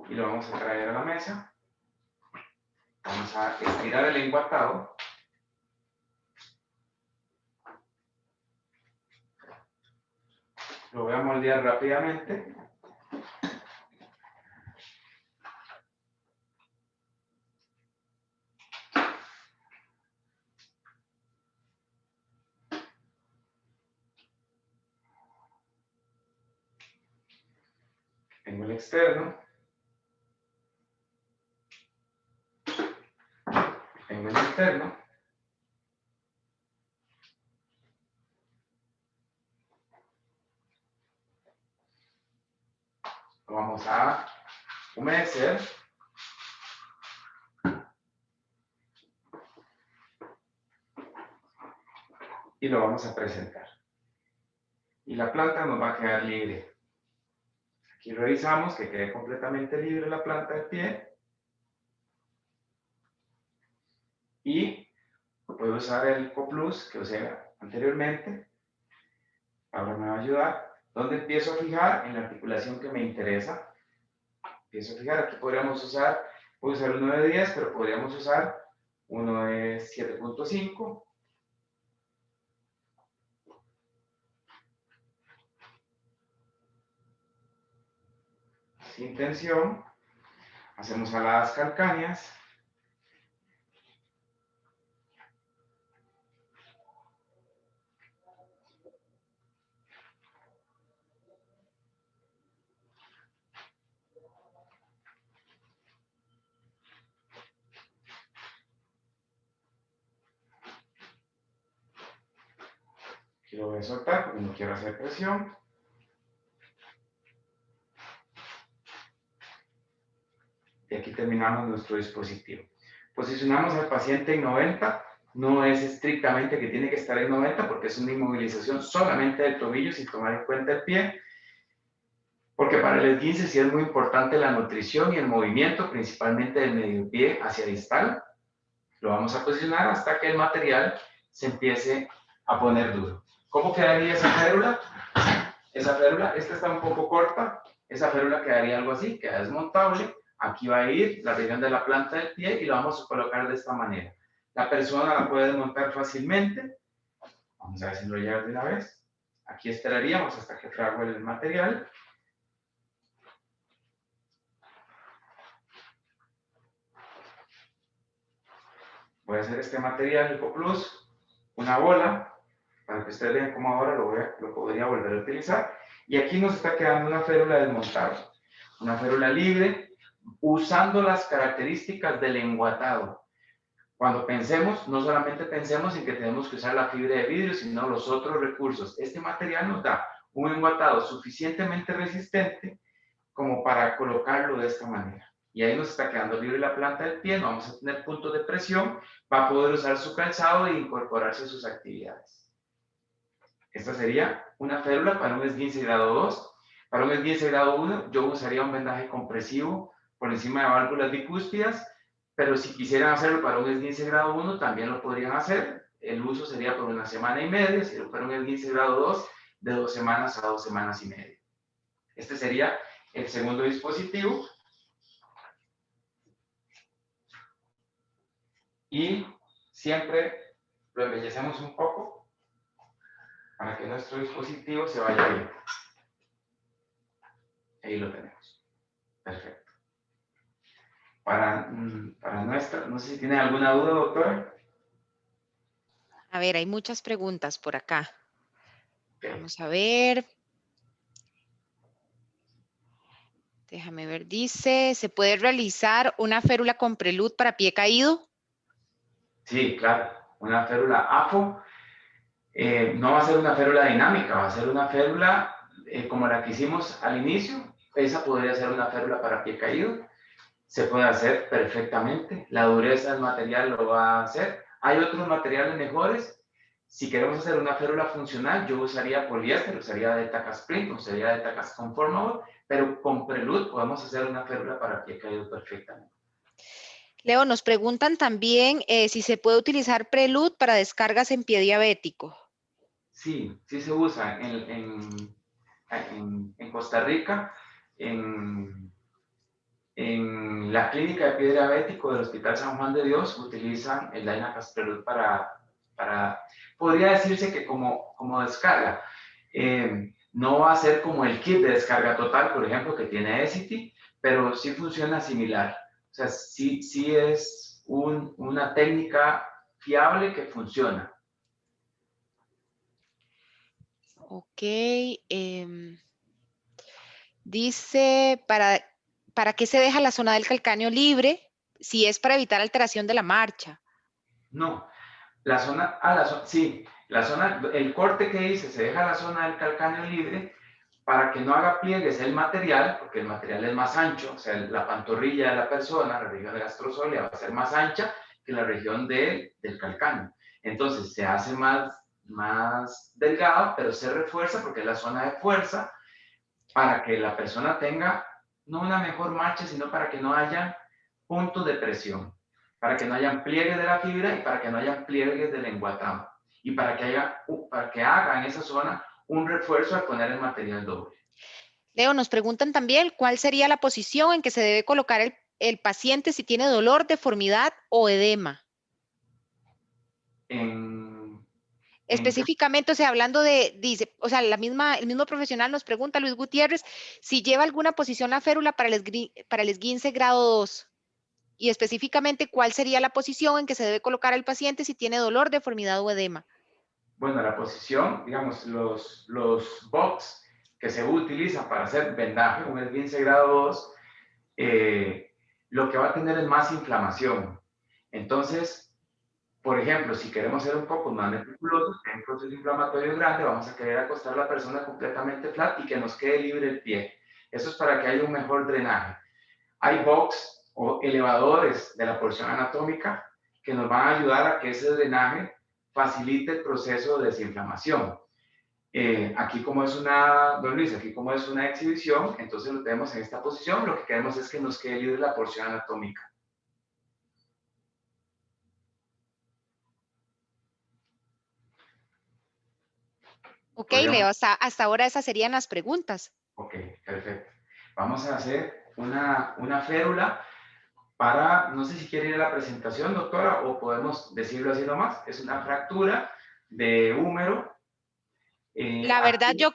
[SPEAKER 2] Y lo vamos a traer a la mesa. Vamos a estirar el enguatado. Lo voy a moldear rápidamente. Tengo el externo. Tengo el interno. Lo vamos a humedecer. Y lo vamos a presentar. Y la planta nos va a quedar libre. Aquí revisamos que quede completamente libre la planta del pie. Y puedo usar el Coplus que usé anteriormente. Ahora me va a ayudar. ¿Dónde empiezo a fijar? En la articulación que me interesa. Empiezo a fijar. Aquí podríamos usar, puedo usar uno de 10, pero podríamos usar uno de 7.5. Sin tensión. Hacemos aladas calcáneas. Aquí lo voy a soltar porque no quiero hacer presión. Y aquí terminamos nuestro dispositivo. Posicionamos al paciente en 90. No es estrictamente que tiene que estar en 90 porque es una inmovilización solamente del tobillo sin tomar en cuenta el pie. Porque para el esguince sí es muy importante la nutrición y el movimiento, principalmente del medio pie hacia distal. Lo vamos a posicionar hasta que el material se empiece a poner duro. ¿Cómo quedaría esa férula? Esa férula, esta está un poco corta, esa férula quedaría algo así, queda desmontable. Aquí va a ir la región de la planta del pie y lo vamos a colocar de esta manera. La persona la puede desmontar fácilmente. Vamos a ver si lo lleva de una vez. Aquí esperaríamos hasta que fragüe el material. Voy a hacer este material Hipoplus, una bola, para que ustedes vean cómo ahora lo podría volver a utilizar. Y aquí nos está quedando una férula desmontada, una férula libre, usando las características del enguatado. Cuando pensemos, no solamente pensemos en que tenemos que usar la fibra de vidrio, sino los otros recursos. Este material nos da un enguatado suficientemente resistente como para colocarlo de esta manera. Y ahí nos está quedando libre la planta del pie, no vamos a tener puntos de presión, va a poder usar su calzado e incorporarse a sus actividades. Esta sería una férula para un esguince grado 2. Para un esguince grado 1, yo usaría un vendaje compresivo por encima de válvulas bicúspidas, pero si quisieran hacerlo para un esguince grado 1, también lo podrían hacer. El uso sería por 1 semana y media, si fuera un esguince grado 2, de 2 semanas a 2 semanas y media. Este sería el segundo dispositivo. Y siempre lo embellecemos un poco para que nuestro dispositivo se vaya bien. Ahí lo tenemos. Perfecto. Para nuestra, no sé si tiene alguna duda, doctora.
[SPEAKER 1] A ver, hay muchas preguntas por acá.
[SPEAKER 2] Okay.
[SPEAKER 1] Vamos a ver. Déjame ver, dice, ¿se puede realizar una férula con prelud para pie caído?
[SPEAKER 2] Sí, claro. Una férula AFO no va a ser una férula dinámica, va a ser una férula como la que hicimos al inicio. Esa podría ser una férula para pie caído. Se puede hacer perfectamente. La dureza del material lo va a hacer. Hay otros materiales mejores. Si queremos hacer una férula funcional, yo usaría poliéster, usaría Delta Casprint, usaría Delta Cas Conformable, pero con Prelud podemos hacer una férula para pie caído perfectamente.
[SPEAKER 1] Leo, nos preguntan también si se puede utilizar prelud para descargas en pie diabético.
[SPEAKER 2] Sí, sí se usa en Costa Rica, en la clínica de pie diabético del Hospital San Juan de Dios utilizan el Dynacast Prelud podría decirse que como descarga. No va a ser como el kit de descarga total, por ejemplo, que tiene Essity, pero sí funciona similar. O sea, sí es una técnica fiable que funciona.
[SPEAKER 1] Ok. Dice, ¿para qué se deja la zona del calcáneo libre si es para evitar alteración de la marcha?
[SPEAKER 2] No, sí, el corte que hice, se deja la zona del calcáneo libre para que no haga pliegues el material, porque el material es más ancho, o sea, la pantorrilla de la persona, la región de gastrosólia va a ser más ancha que la región del calcáneo. Entonces, se hace más delgado, pero se refuerza porque es la zona de fuerza para que la persona tenga no una mejor marcha, sino para que no haya puntos de presión, para que no haya pliegues de la fibra y para que no haya pliegues del enguatado. Y para que haga en esa zona un refuerzo al poner el material doble.
[SPEAKER 1] Leo, nos preguntan también cuál sería la posición en que se debe colocar el paciente si tiene dolor, deformidad o edema. Específicamente, o sea, hablando de, dice, o sea, el mismo profesional nos pregunta, Luis Gutiérrez, si lleva alguna posición la férula para el esguince grado 2 y específicamente cuál sería la posición en que se debe colocar al paciente si tiene dolor, deformidad o edema.
[SPEAKER 2] Bueno, la posición, digamos, los box que se utilizan para hacer vendaje, un esguince grado 2, lo que va a tener es más inflamación. Entonces, por ejemplo, si queremos ser un poco más meticulosos, en un proceso inflamatorio grande, vamos a querer acostar a la persona completamente flat y que nos quede libre el pie. Eso es para que haya un mejor drenaje. Hay box o elevadores de la porción anatómica que nos van a ayudar a que ese drenaje facilite el proceso de desinflamación. Aquí como es una, don Luis, aquí como es una exhibición, entonces lo tenemos en esta posición, lo que queremos es que nos quede libre la porción anatómica.
[SPEAKER 1] Ok, Leo, hasta ahora esas serían las preguntas.
[SPEAKER 2] Ok, perfecto. Vamos a hacer una férula para, no sé si quiere ir a la presentación, doctora, o podemos decirlo así nomás, es una fractura de húmero.
[SPEAKER 1] La verdad,
[SPEAKER 2] Aquí,
[SPEAKER 1] yo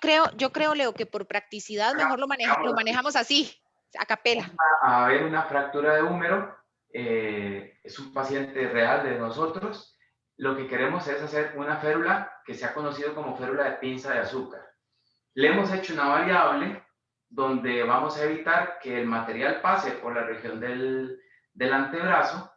[SPEAKER 1] creo, Leo, que por practicidad mejor lo manejamos así, a capela.
[SPEAKER 2] a ver una fractura de húmero, es un paciente real de nosotros. Lo que queremos es hacer una férula que se ha conocido como férula de pinza de azúcar. Le hemos hecho una variable donde vamos a evitar que el material pase por la región del antebrazo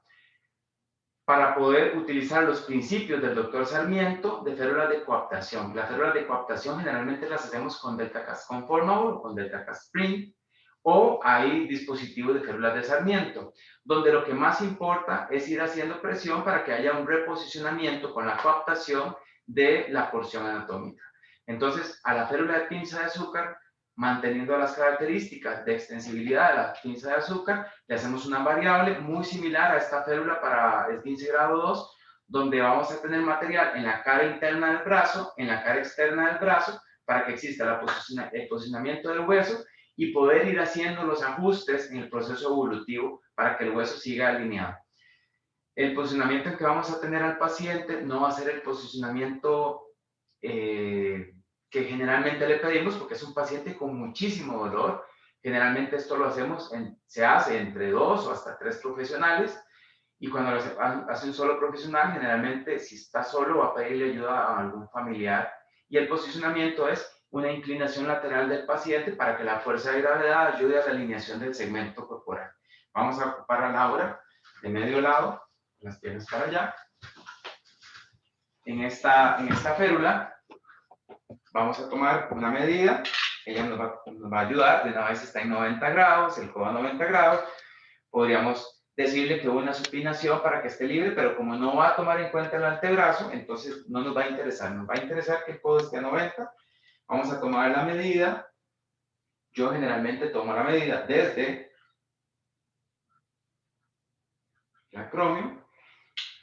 [SPEAKER 2] para poder utilizar los principios del doctor Sarmiento de férulas de coaptación. Las férulas de coaptación generalmente las hacemos con DeltaCast Conformable o con DeltaCast Spring, o hay dispositivos de férulas de Sarmiento, donde lo que más importa es ir haciendo presión para que haya un reposicionamiento con la coaptación de la porción anatómica. Entonces, a la férula de pinza de azúcar, manteniendo las características de extensibilidad de la pinza de azúcar, le hacemos una variable muy similar a esta férula para esguince grado 2, donde vamos a tener material en la cara interna del brazo, en la cara externa del brazo, para que exista el posicionamiento del hueso y poder ir haciendo los ajustes en el proceso evolutivo para que el hueso siga alineado. El posicionamiento en que vamos a tener al paciente no va a ser el posicionamiento que generalmente le pedimos porque es un paciente con muchísimo dolor. Generalmente esto lo hacemos, se hace entre 2 o hasta 3 profesionales, y cuando lo hace un solo profesional, generalmente si está solo va a pedirle ayuda a algún familiar. Y el posicionamiento es una inclinación lateral del paciente para que la fuerza de gravedad ayude a la alineación del segmento corporal. Vamos a ocupar a Laura de medio lado, las piernas para allá. En esta férula vamos a tomar una medida, ella nos va a ayudar, de una vez está en 90 grados, el codo a 90 grados, podríamos decirle que hubo una supinación para que esté libre, pero como no va a tomar en cuenta el antebrazo, entonces no nos va a interesar, nos va a interesar que el codo esté a 90, vamos a tomar la medida, yo generalmente tomo la medida desde el acromio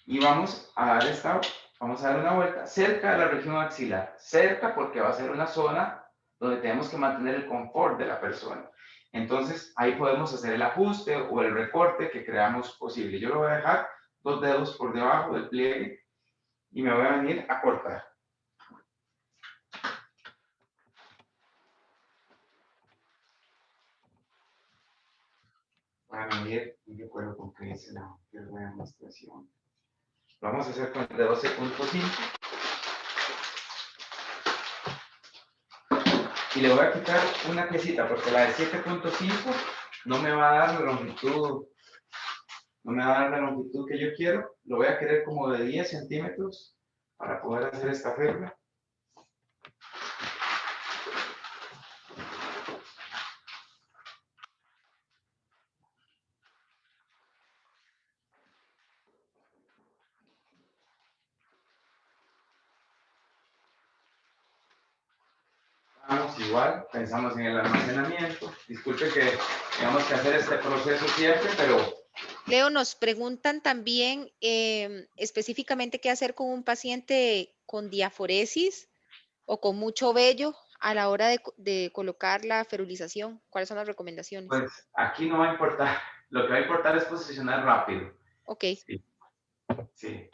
[SPEAKER 2] y vamos a dar una vuelta cerca de la región axilar, cerca porque va a ser una zona donde tenemos que mantener el confort de la persona. Entonces, ahí podemos hacer el ajuste o el recorte que creamos posible. Yo lo voy a dejar 2 dedos por debajo del pliegue y me voy a venir a cortar. Voy a medir, no recuerdo con qué dice la demostración. Lo vamos a hacer con el de 12.5. Y le voy a quitar una piecita porque la de 7.5 no me va a dar la longitud, no me va a dar la longitud que yo quiero. Lo voy a querer como de 10 centímetros para poder hacer esta férula. Vamos igual, pensamos en el almacenamiento. Disculpe que tengamos que hacer este proceso siempre, pero
[SPEAKER 1] Leo, nos preguntan también específicamente qué hacer con un paciente con diaforesis o con mucho vello a la hora de colocar la ferulización. ¿Cuáles son las recomendaciones?
[SPEAKER 2] pues aquí no va a importar. Lo que va a importar es posicionar rápido.
[SPEAKER 1] Ok.
[SPEAKER 2] Sí, sí.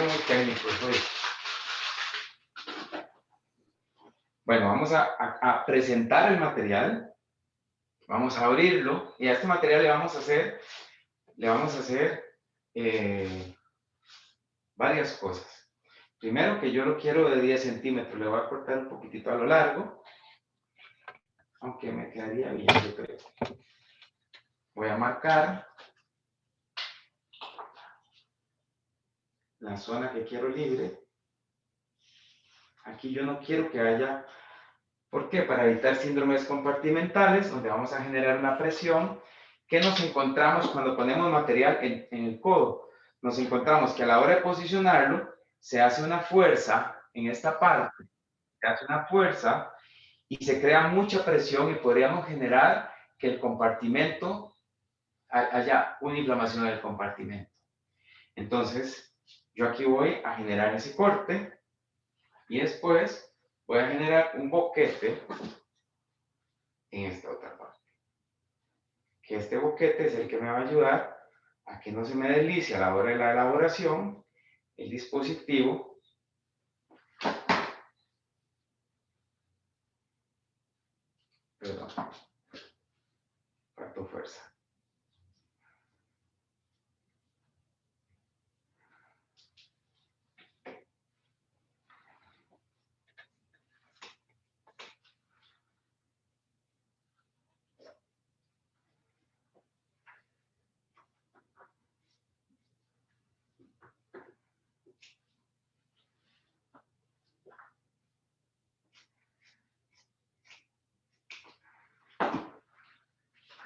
[SPEAKER 2] pusieron muy técnicos hoy. Bueno, vamos a presentar el material. Vamos a abrirlo y a este material le vamos a hacer varias cosas. Primero que yo lo quiero de 10 centímetros, le voy a cortar un poquitito a lo largo, aunque me quedaría bien, yo creo. Voy a marcar la zona que quiero libre. Aquí yo no quiero que haya, ¿por qué? Para evitar síndromes compartimentales, donde vamos a generar una presión que nos encontramos cuando ponemos material en el codo. Nos encontramos que a la hora de posicionarlo, se hace una fuerza en esta parte, se hace una fuerza y se crea mucha presión y podríamos generar que el compartimento, haya una inflamación en el compartimento. Entonces, yo aquí voy a generar ese corte y después voy a generar un boquete en esta otra parte. Que este boquete es el que me va a ayudar a que no se me deslice a la hora de la elaboración el dispositivo. Perdón, faltó fuerza.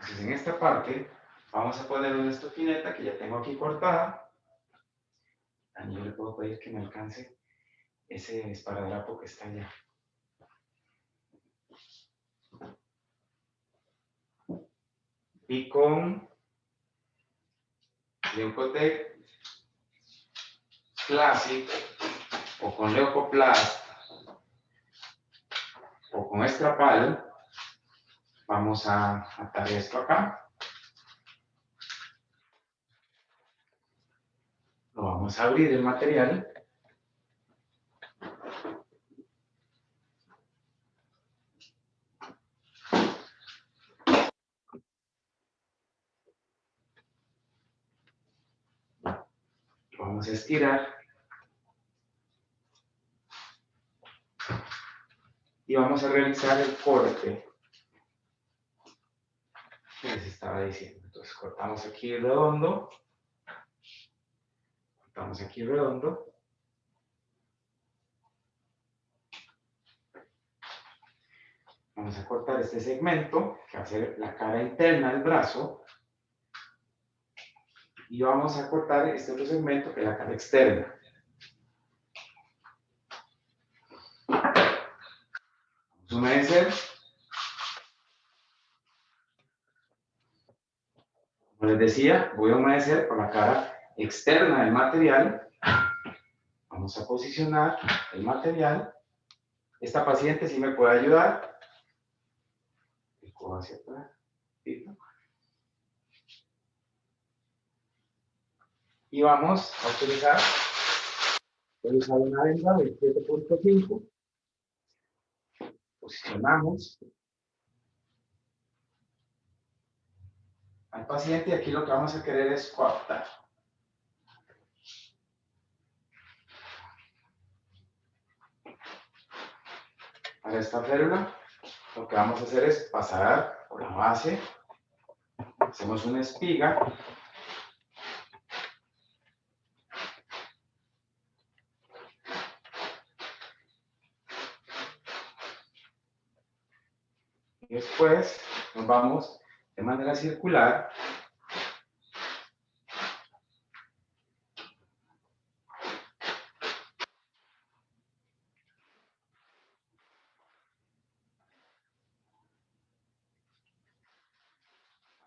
[SPEAKER 2] Entonces en esta parte vamos a poner una estoquineta que ya tengo aquí cortada. También yo le puedo pedir que me alcance ese esparadrapo que está allá. Y con Leucotec Classic o con Leucoplast o con Estrapal vamos a atar esto acá. Lo vamos a abrir el material. Lo vamos a estirar. Y vamos a realizar el corte que les estaba diciendo. Entonces cortamos aquí redondo. Cortamos aquí redondo. Vamos a cortar este segmento, que va a ser la cara interna del brazo. Y vamos a cortar este otro segmento, que es la cara externa. Vamos a humedecer. Como les decía, voy a humedecer por la cara externa del material. Vamos a posicionar el material. Esta paciente sí me puede ayudar. El codo hacia atrás. Y vamos a utilizar una venda de 7.5. Posicionamos al paciente y aquí lo que vamos a querer es coaptar. Para esta férula, lo que vamos a hacer es pasar por la base, hacemos una espiga, y después nos vamos de manera circular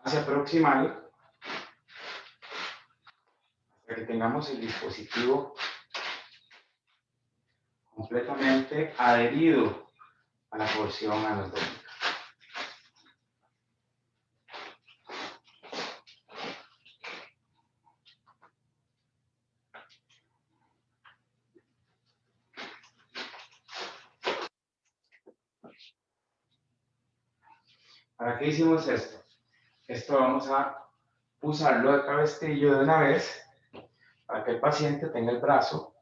[SPEAKER 2] hacia proximal hasta que tengamos el dispositivo completamente adherido a la porción anatómica. ¿Para qué hicimos esto? Esto vamos a usarlo de cabestrillo de una vez para que el paciente tenga el brazo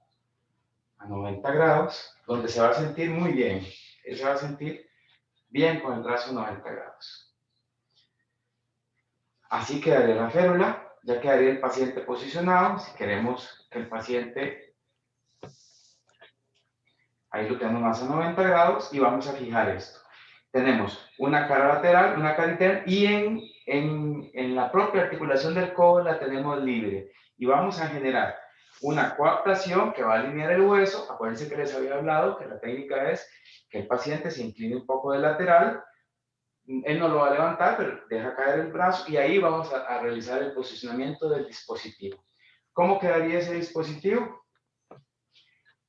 [SPEAKER 2] a 90 grados, donde se va a sentir muy bien. Él se va a sentir bien con el brazo a 90 grados. Así quedaría la férula, ya quedaría el paciente posicionado. Si queremos que el paciente, ahí lo tenemos más a 90 grados y vamos a fijar esto. Tenemos una cara lateral, una cara interna y en la propia articulación del codo la tenemos libre. Y vamos a generar una coaptación que va a alinear el hueso. Acuérdense que les había hablado que la técnica es que el paciente se incline un poco de lateral. Él no lo va a levantar, pero deja caer el brazo y ahí vamos a realizar el posicionamiento del dispositivo. ¿Cómo quedaría ese dispositivo?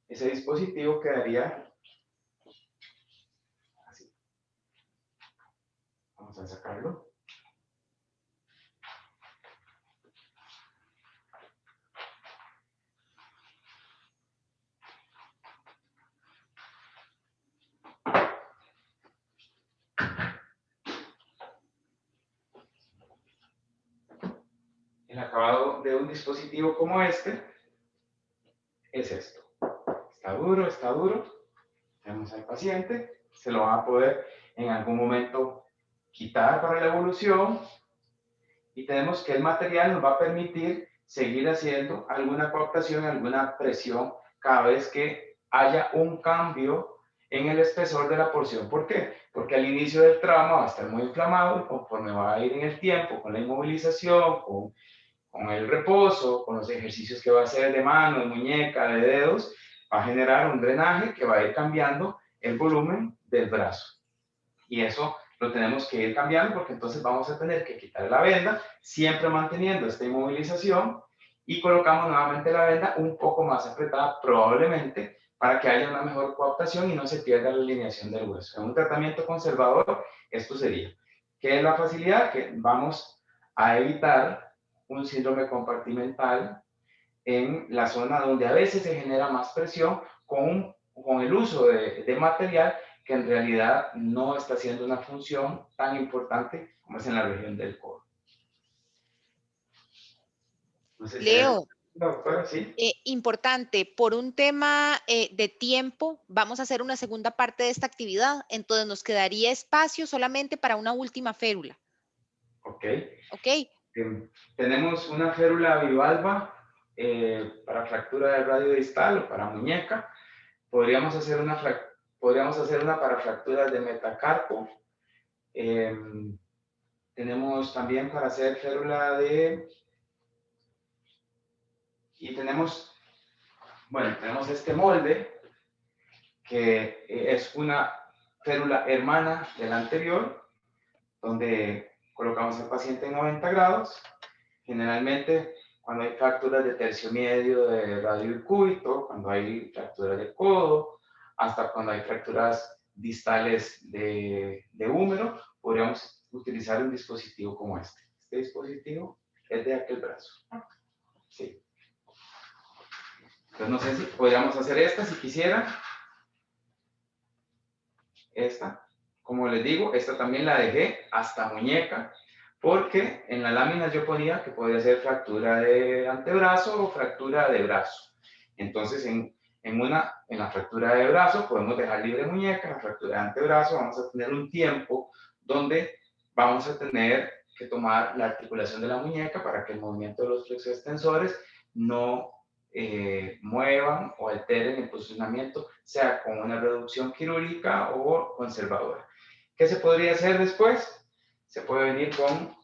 [SPEAKER 2] Ese dispositivo quedaría así. Vamos a sacarlo. El acabado de un dispositivo como este es esto. Está duro, está duro. Tenemos al paciente, se lo van a poder en algún momento quitar para la evolución y tenemos que el material nos va a permitir seguir haciendo alguna coaptación, alguna presión cada vez que haya un cambio en el espesor de la porción. ¿Por qué? Porque al inicio del trauma va a estar muy inflamado y conforme va a ir en el tiempo, con la inmovilización, con el reposo, con los ejercicios que va a hacer de mano, de muñeca, de dedos, va a generar un drenaje que va a ir cambiando el volumen del brazo. Y eso lo tenemos que ir cambiando porque entonces vamos a tener que quitar la venda, siempre manteniendo esta inmovilización y colocamos nuevamente la venda un poco más apretada probablemente para que haya una mejor coaptación y no se pierda la alineación del hueso. En un tratamiento conservador, esto sería. ¿Qué es la facilidad? Que vamos a evitar un síndrome compartimental en la zona donde a veces se genera más presión con el uso de material que en realidad no está haciendo una función tan importante como es en la región del codo. No sé si hay
[SPEAKER 1] Leo,
[SPEAKER 2] doctora, sí.
[SPEAKER 1] importante, por un tema de tiempo, vamos a hacer una segunda parte de esta actividad, entonces nos quedaría espacio solamente para una última férula.
[SPEAKER 2] Ok.
[SPEAKER 1] ¿Ok?
[SPEAKER 2] Tenemos una férula bivalva para fractura del radio distal o para muñeca. Podríamos hacer una para fracturas de metacarpo. Tenemos también para hacer férula de... Y tenemos, bueno, tenemos este molde que es una férula hermana de la anterior, donde colocamos al paciente en 90 grados. Generalmente, cuando hay fracturas de tercio medio de radio y cúbito, cuando hay fracturas de codo, hasta cuando hay fracturas distales de húmero, podríamos utilizar un dispositivo como este. Este dispositivo es de aquel brazo. Sí. Entonces, no sé si podríamos hacer esta si quisieran. Esta, como les digo, esta también la dejé hasta muñeca, porque en la lámina yo ponía que podía ser fractura de antebrazo o fractura de brazo. Entonces, en la fractura de brazo podemos dejar libre muñeca, en la fractura de antebrazo vamos a tener un tiempo donde vamos a tener que tomar la articulación de la muñeca para que el movimiento de los flexos extensores no muevan o alteren el posicionamiento, sea con una reducción quirúrgica o conservadora. ¿Qué se podría hacer después? Se puede venir con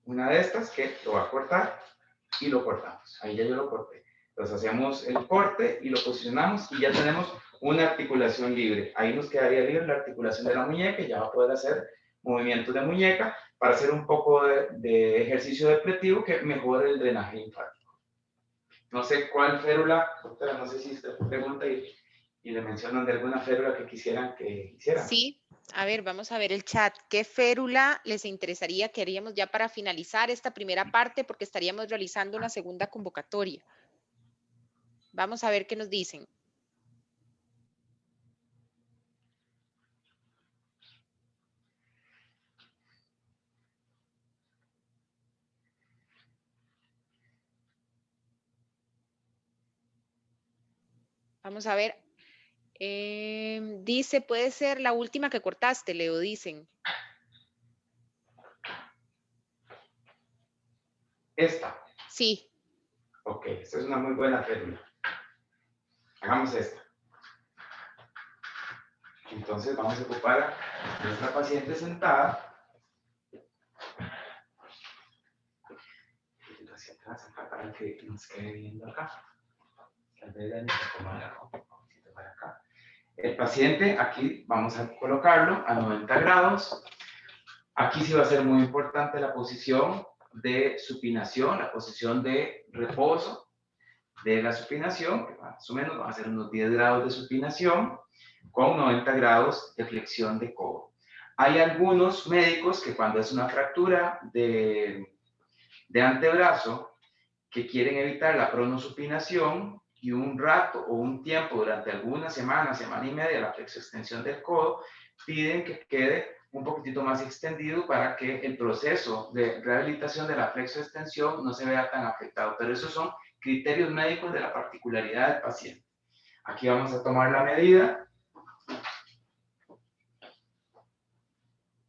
[SPEAKER 2] una de estas que lo va a cortar y lo cortamos. Ahí ya yo lo corté. Entonces hacemos el corte y lo posicionamos y ya tenemos una articulación libre. Ahí nos quedaría libre la articulación de la muñeca y ya va a poder hacer movimientos de muñeca para hacer un poco de ejercicio depresivo que mejore el drenaje linfático. No sé cuál férula, doctora, no sé si usted pregunta y le mencionan de alguna férula que quisieran que hiciera.
[SPEAKER 1] Sí, a ver, vamos a ver el chat. ¿Qué férula les interesaría que haríamos ya para finalizar esta primera parte? Porque estaríamos realizando una segunda convocatoria. Vamos a ver qué nos dicen. Vamos a ver. Dice, puede ser la última que cortaste, Leo, dicen.
[SPEAKER 2] Esta.
[SPEAKER 1] Sí.
[SPEAKER 2] Ok, esta es una muy buena férula. Hagamos esta. Entonces vamos a ocupar a nuestra paciente sentada. La paciente va a sentar para que nos quede viendo acá. Tal vez la necesito un poquito para acá. El paciente, aquí vamos a colocarlo a 90 grados. Aquí sí va a ser muy importante la posición de supinación, la posición de reposo de la supinación, que más o menos va a ser unos 10 grados de supinación con 90 grados de flexión de codo. Hay algunos médicos que cuando es una fractura de antebrazo que quieren evitar la pronosupinación y un rato o un tiempo durante algunas semanas, semana y media, la flexoextensión del codo, piden que quede un poquitito más extendido para que el proceso de rehabilitación de la flexoextensión no se vea tan afectado. Pero esos son criterios médicos de la particularidad del paciente. Aquí vamos a tomar la medida.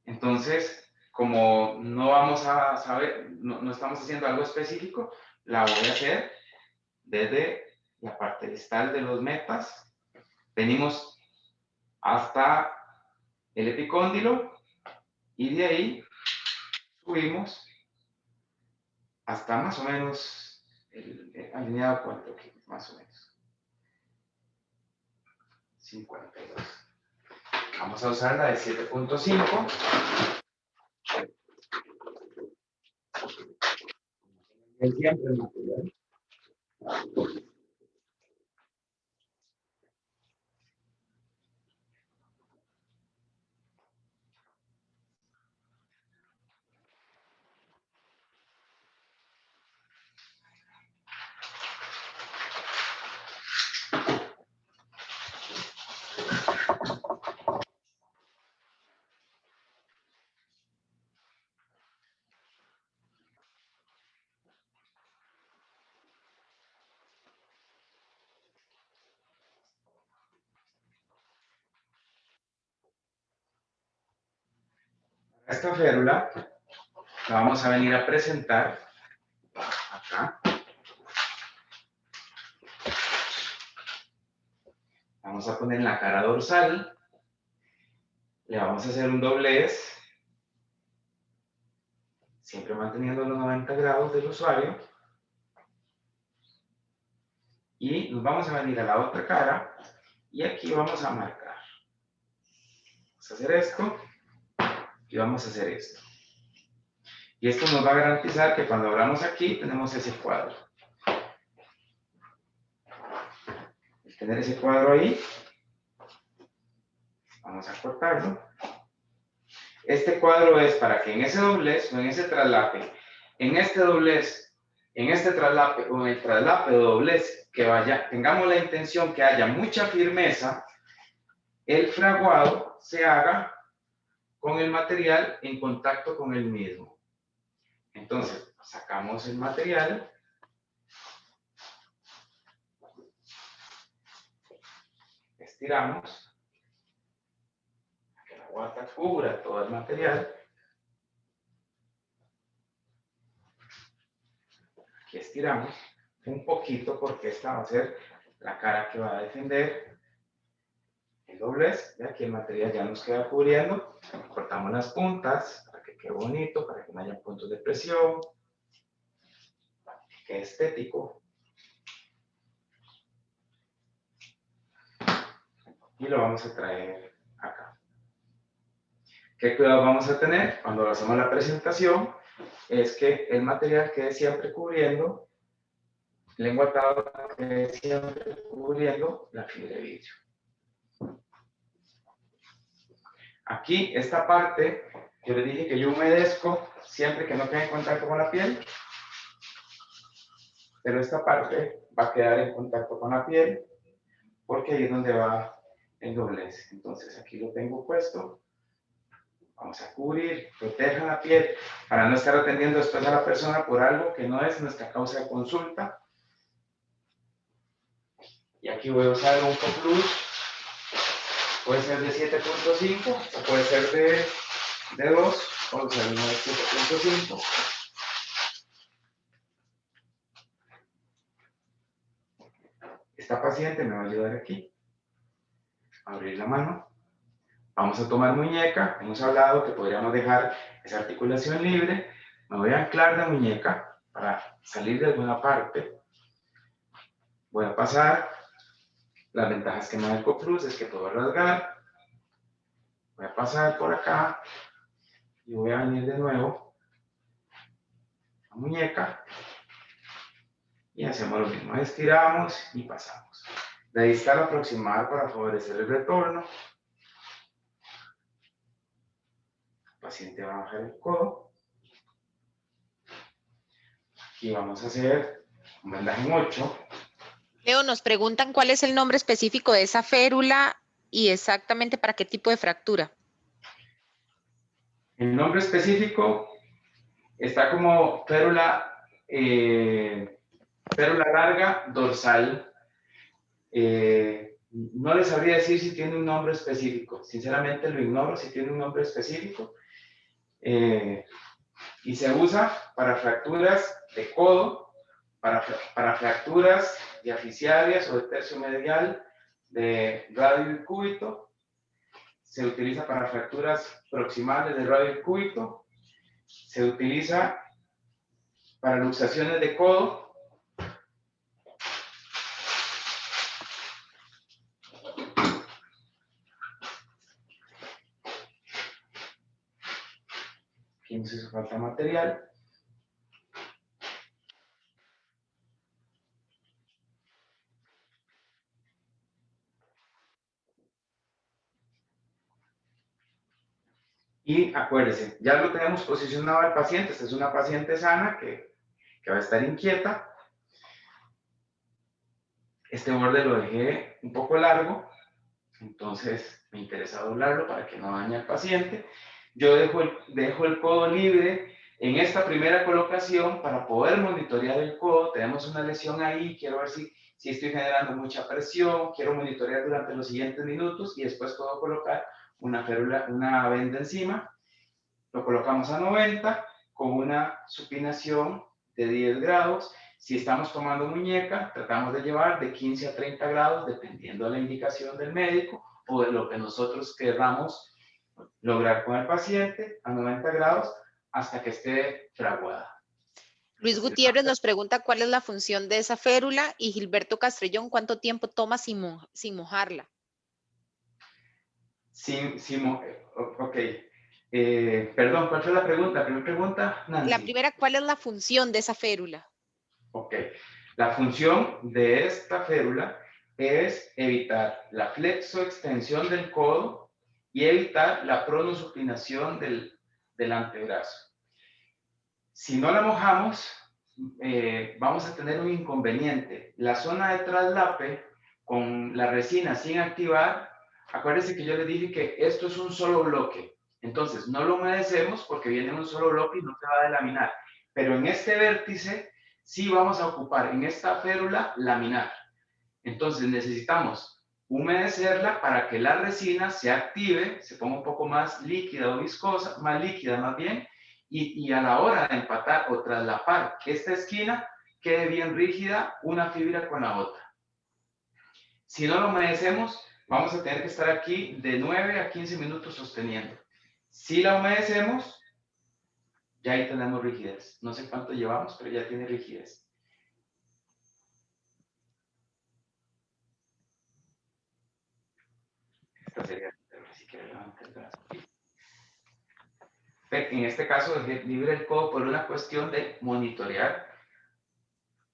[SPEAKER 2] Entonces, como no vamos a saber, no estamos haciendo algo específico, la voy a hacer desde la parte distal de los metas. Venimos hasta el epicóndilo y de ahí subimos hasta más o menos alineado 4 aquí, más o menos 52. Vamos a usar la de 7.5. Siempre el material. Esta férula la vamos a venir a presentar acá. Vamos a poner la cara dorsal. Le vamos a hacer un doblez, siempre manteniendo los 90 grados del usuario. Y nos vamos a venir a la otra cara y aquí vamos a marcar. Vamos a hacer esto y vamos a hacer esto. Y esto nos va a garantizar que cuando abramos aquí tenemos ese cuadro. Al tener ese cuadro ahí, vamos a cortarlo. Este cuadro es para que en ese doblez o en ese traslape, en este doblez, en este traslape o en el traslape o doblez que vaya, tengamos la intención que haya mucha firmeza, el fraguado se haga con el material en contacto con el mismo. Entonces, sacamos el material. Estiramos. Que la guata cubra todo el material. Aquí estiramos un poquito porque esta va a ser la cara que va a defender el doblez. Y aquí el material ya nos queda cubriendo. Cortamos las puntas para que quede bonito, para que no haya puntos de presión. Que quede estético. Y lo vamos a traer acá. ¿Qué cuidado vamos a tener cuando hacemos la presentación? Es que el material quede siempre cubriendo, el enguatado quede siempre cubriendo la fibra de vidrio. Aquí, esta parte, yo les dije que yo humedezco siempre que no quede en contacto con la piel, pero esta parte va a quedar en contacto con la piel porque ahí es donde va el doblez. Entonces aquí lo tengo puesto. Vamos a cubrir, proteja la piel para no estar atendiendo después a la persona por algo que no es nuestra causa de consulta. Y aquí voy a usar un CoPlus, puede ser de 7.5 o puede ser de 2, voy a usar uno de 7.5. Esta paciente me va a ayudar aquí, a abrir la mano. Vamos a tomar muñeca, hemos hablado que podríamos dejar esa articulación libre. Me voy a anclar la muñeca para salir de alguna parte. Voy a pasar. Las ventajas que me da el CoPlus es que puedo rasgar. Voy a pasar por acá y voy a venir de nuevo a la muñeca y hacemos lo mismo. Estiramos y pasamos. La distal aproximada para favorecer el retorno. El paciente va a bajar el codo. Aquí vamos a hacer un vendaje en 8.
[SPEAKER 1] Leo, nos preguntan cuál es el nombre específico de esa férula y exactamente para qué tipo de fractura.
[SPEAKER 2] El nombre específico está como férula larga dorsal. No les sabría decir si tiene un nombre específico. Sinceramente lo ignoro si tiene un nombre específico. Y se usa para fracturas de codo, para fracturas diaficiarias o de tercio medial de radio y cúbito. Se utiliza para fracturas proximales de radio y cúbito. Se utiliza para luxaciones de codo. Aquí nos hizo falta material. Y acuérdense, ya lo tenemos posicionado al paciente. Esta es una paciente sana que va a estar inquieta. Este borde lo dejé un poco largo, entonces me interesa doblarlo para que no dañe al paciente. Yo dejo el codo libre en esta primera colocación para poder monitorear el codo. Tenemos una lesión ahí, quiero ver si estoy generando mucha presión, quiero monitorear durante los siguientes minutos y después puedo colocar una venda encima. Lo colocamos a 90 con una supinación de 10 grados. Si estamos tomando muñeca, tratamos de llevar de 15 a 30 grados, dependiendo de la indicación del médico o de lo que nosotros queramos lograr con el paciente, a 90 grados hasta que esté fraguada.
[SPEAKER 1] Luis Gutiérrez nos pregunta cuál es la función de esa férula y Gilberto Castrellón cuánto tiempo toma sin mojarla.
[SPEAKER 2] Ok. Perdón, ¿cuál fue la pregunta? ¿Primera pregunta, Nancy?
[SPEAKER 1] La primera, ¿cuál es la función de esa férula?
[SPEAKER 2] Ok. La función de esta férula es evitar la flexoextensión del codo y evitar la pronosupinación del antebrazo. Si no la mojamos, vamos a tener un inconveniente. La zona de traslape con la resina sin activar, acuérdense que yo les dije que esto es un solo bloque. Entonces, no lo humedecemos porque viene un solo bloque y no se va a delaminar. Pero en este vértice sí vamos a ocupar en esta férula laminar. Entonces, necesitamos humedecerla para que la resina se active, se ponga un poco más líquida o viscosa, más líquida más bien, y a la hora de empatar o traslapar esta esquina, quede bien rígida una fibra con la otra. Si no lo humedecemos, vamos a tener que estar aquí de 9 a 15 minutos sosteniendo. Si la humedecemos, ya ahí tenemos rigidez. No sé cuánto llevamos, pero ya tiene rigidez. Esta sería, si quiere levantar el brazo. En este caso, dejé libre el codo por una cuestión de monitorear.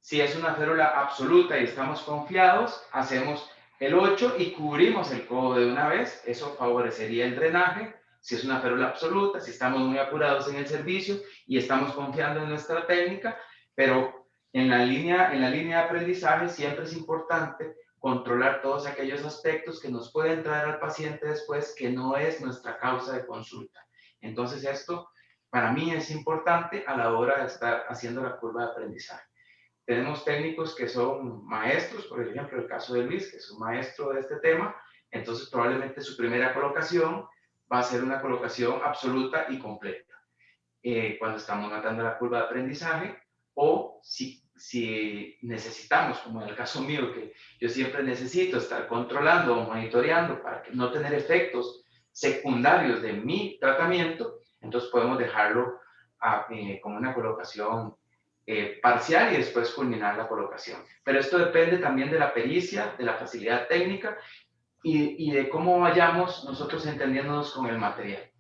[SPEAKER 2] Si es una férula absoluta y estamos confiados, hacemos el 8 y cubrimos el codo de una vez. Eso favorecería el drenaje. Si es una férula absoluta, si estamos muy apurados en el servicio y estamos confiando en nuestra técnica, pero en la línea de aprendizaje siempre es importante controlar todos aquellos aspectos que nos pueden traer al paciente después que no es nuestra causa de consulta. Entonces esto para mí es importante a la hora de estar haciendo la curva de aprendizaje. tenemos técnicos que son maestros, por ejemplo, el caso de Luis, que es un maestro de este tema, entonces probablemente su primera colocación va a ser una colocación absoluta y completa. Cuando estamos matando la curva de aprendizaje, o si necesitamos, como en el caso mío, que yo siempre necesito estar controlando o monitoreando para no tener efectos secundarios de mi tratamiento, entonces podemos dejarlo como una colocación parcial y después culminar la colocación. Pero esto depende también de la pericia, de la facilidad técnica y de cómo vayamos nosotros entendiéndonos con el material.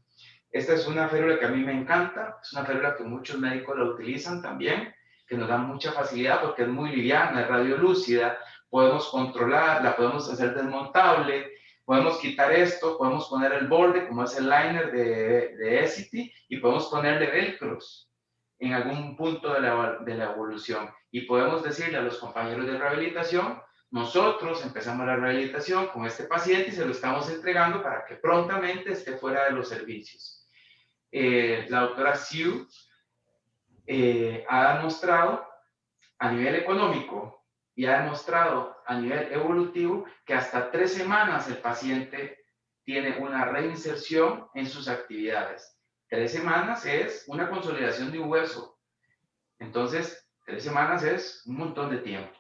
[SPEAKER 2] Esta es una férula que a mí me encanta, es una férula que muchos médicos la utilizan también, que nos da mucha facilidad porque es muy liviana, es radiolúcida, podemos controlarla, podemos hacer desmontable, podemos quitar esto, podemos poner el borde, como es el liner de Essity, y podemos ponerle velcros en algún punto de la evolución. Y podemos decirle a los compañeros de rehabilitación, nosotros empezamos la rehabilitación con este paciente y se lo estamos entregando para que prontamente esté fuera de los servicios. La doctora Siu ha demostrado a nivel económico y ha demostrado a nivel evolutivo que hasta 3 semanas el paciente tiene una reinserción en sus actividades. 3 semanas es una consolidación de un hueso. Entonces, 3 semanas es un montón de tiempo.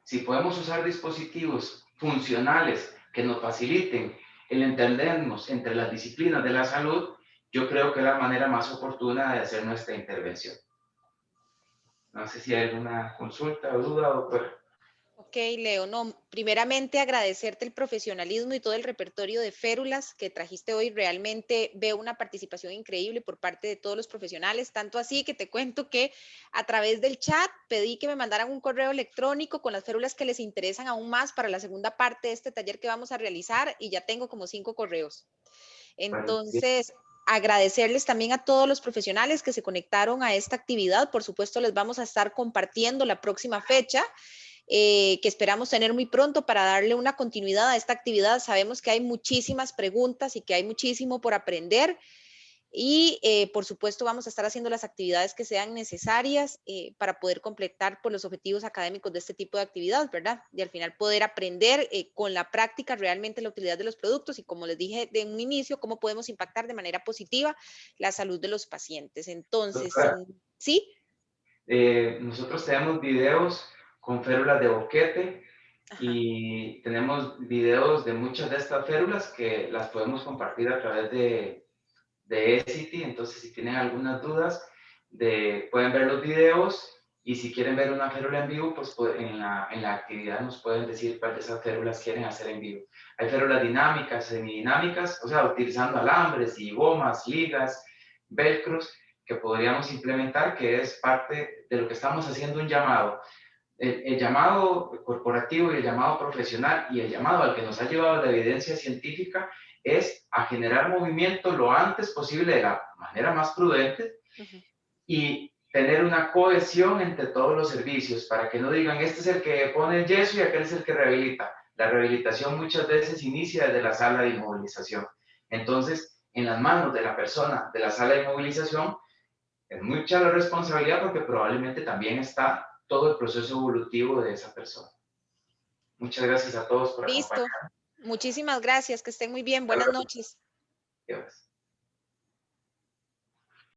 [SPEAKER 2] Si podemos usar dispositivos funcionales que nos faciliten el entendernos entre las disciplinas de la salud, yo creo que es la manera más oportuna de hacer nuestra intervención. No sé si hay alguna consulta o duda, doctora.
[SPEAKER 1] Ok, Leo, no, primeramente agradecerte el profesionalismo y todo el repertorio de férulas que trajiste hoy. Realmente veo una participación increíble por parte de todos los profesionales, tanto así que te cuento que a través del chat pedí que me mandaran un correo electrónico con las férulas que les interesan aún más para la segunda parte de este taller que vamos a realizar y ya tengo como 5 correos.
[SPEAKER 2] Bueno,
[SPEAKER 1] Entonces, agradecerles también a todos los profesionales que se conectaron a esta actividad. Por supuesto, les vamos a estar compartiendo la próxima fecha que esperamos tener muy pronto para darle una continuidad a esta actividad. Sabemos que hay muchísimas preguntas y que hay muchísimo por aprender y por supuesto vamos a estar haciendo las actividades que sean necesarias para poder completar por los objetivos académicos de este tipo de actividad, ¿verdad? Y al final poder aprender con la práctica realmente la utilidad de los productos y como les dije de un inicio, cómo podemos impactar de manera positiva la salud de los pacientes. Entonces,
[SPEAKER 2] doctora,
[SPEAKER 1] ¿sí?
[SPEAKER 2] nosotros tenemos videos con férulas de boquete
[SPEAKER 1] Ajá.
[SPEAKER 2] y tenemos videos de muchas de estas férulas que las podemos compartir a través de Essity. Entonces, si tienen algunas dudas, pueden ver los videos y si quieren ver una férula en vivo, pues en la actividad nos pueden decir cuál de esas férulas quieren hacer en vivo. Hay férulas dinámicas, semidinámicas, o sea, utilizando alambres y gomas, ligas, velcros, que podríamos implementar, que es parte de lo que estamos haciendo un llamado. El llamado corporativo y el llamado profesional y el llamado al que nos ha llevado la evidencia científica es a generar movimiento lo antes posible de la manera más prudente
[SPEAKER 1] Uh -huh.
[SPEAKER 2] y tener una cohesión entre todos los servicios para que no digan este es el que pone el yeso y aquel es el que rehabilita. La rehabilitación muchas veces inicia desde la sala de inmovilización. Entonces, en las manos de la persona de la sala de inmovilización es mucha la responsabilidad porque probablemente también está todo el proceso evolutivo de esa persona. Muchas gracias a todos por
[SPEAKER 1] Listo.
[SPEAKER 2] acompañarnos.
[SPEAKER 1] Muchísimas gracias. Que estén muy bien. Buenas noches.
[SPEAKER 2] Adiós.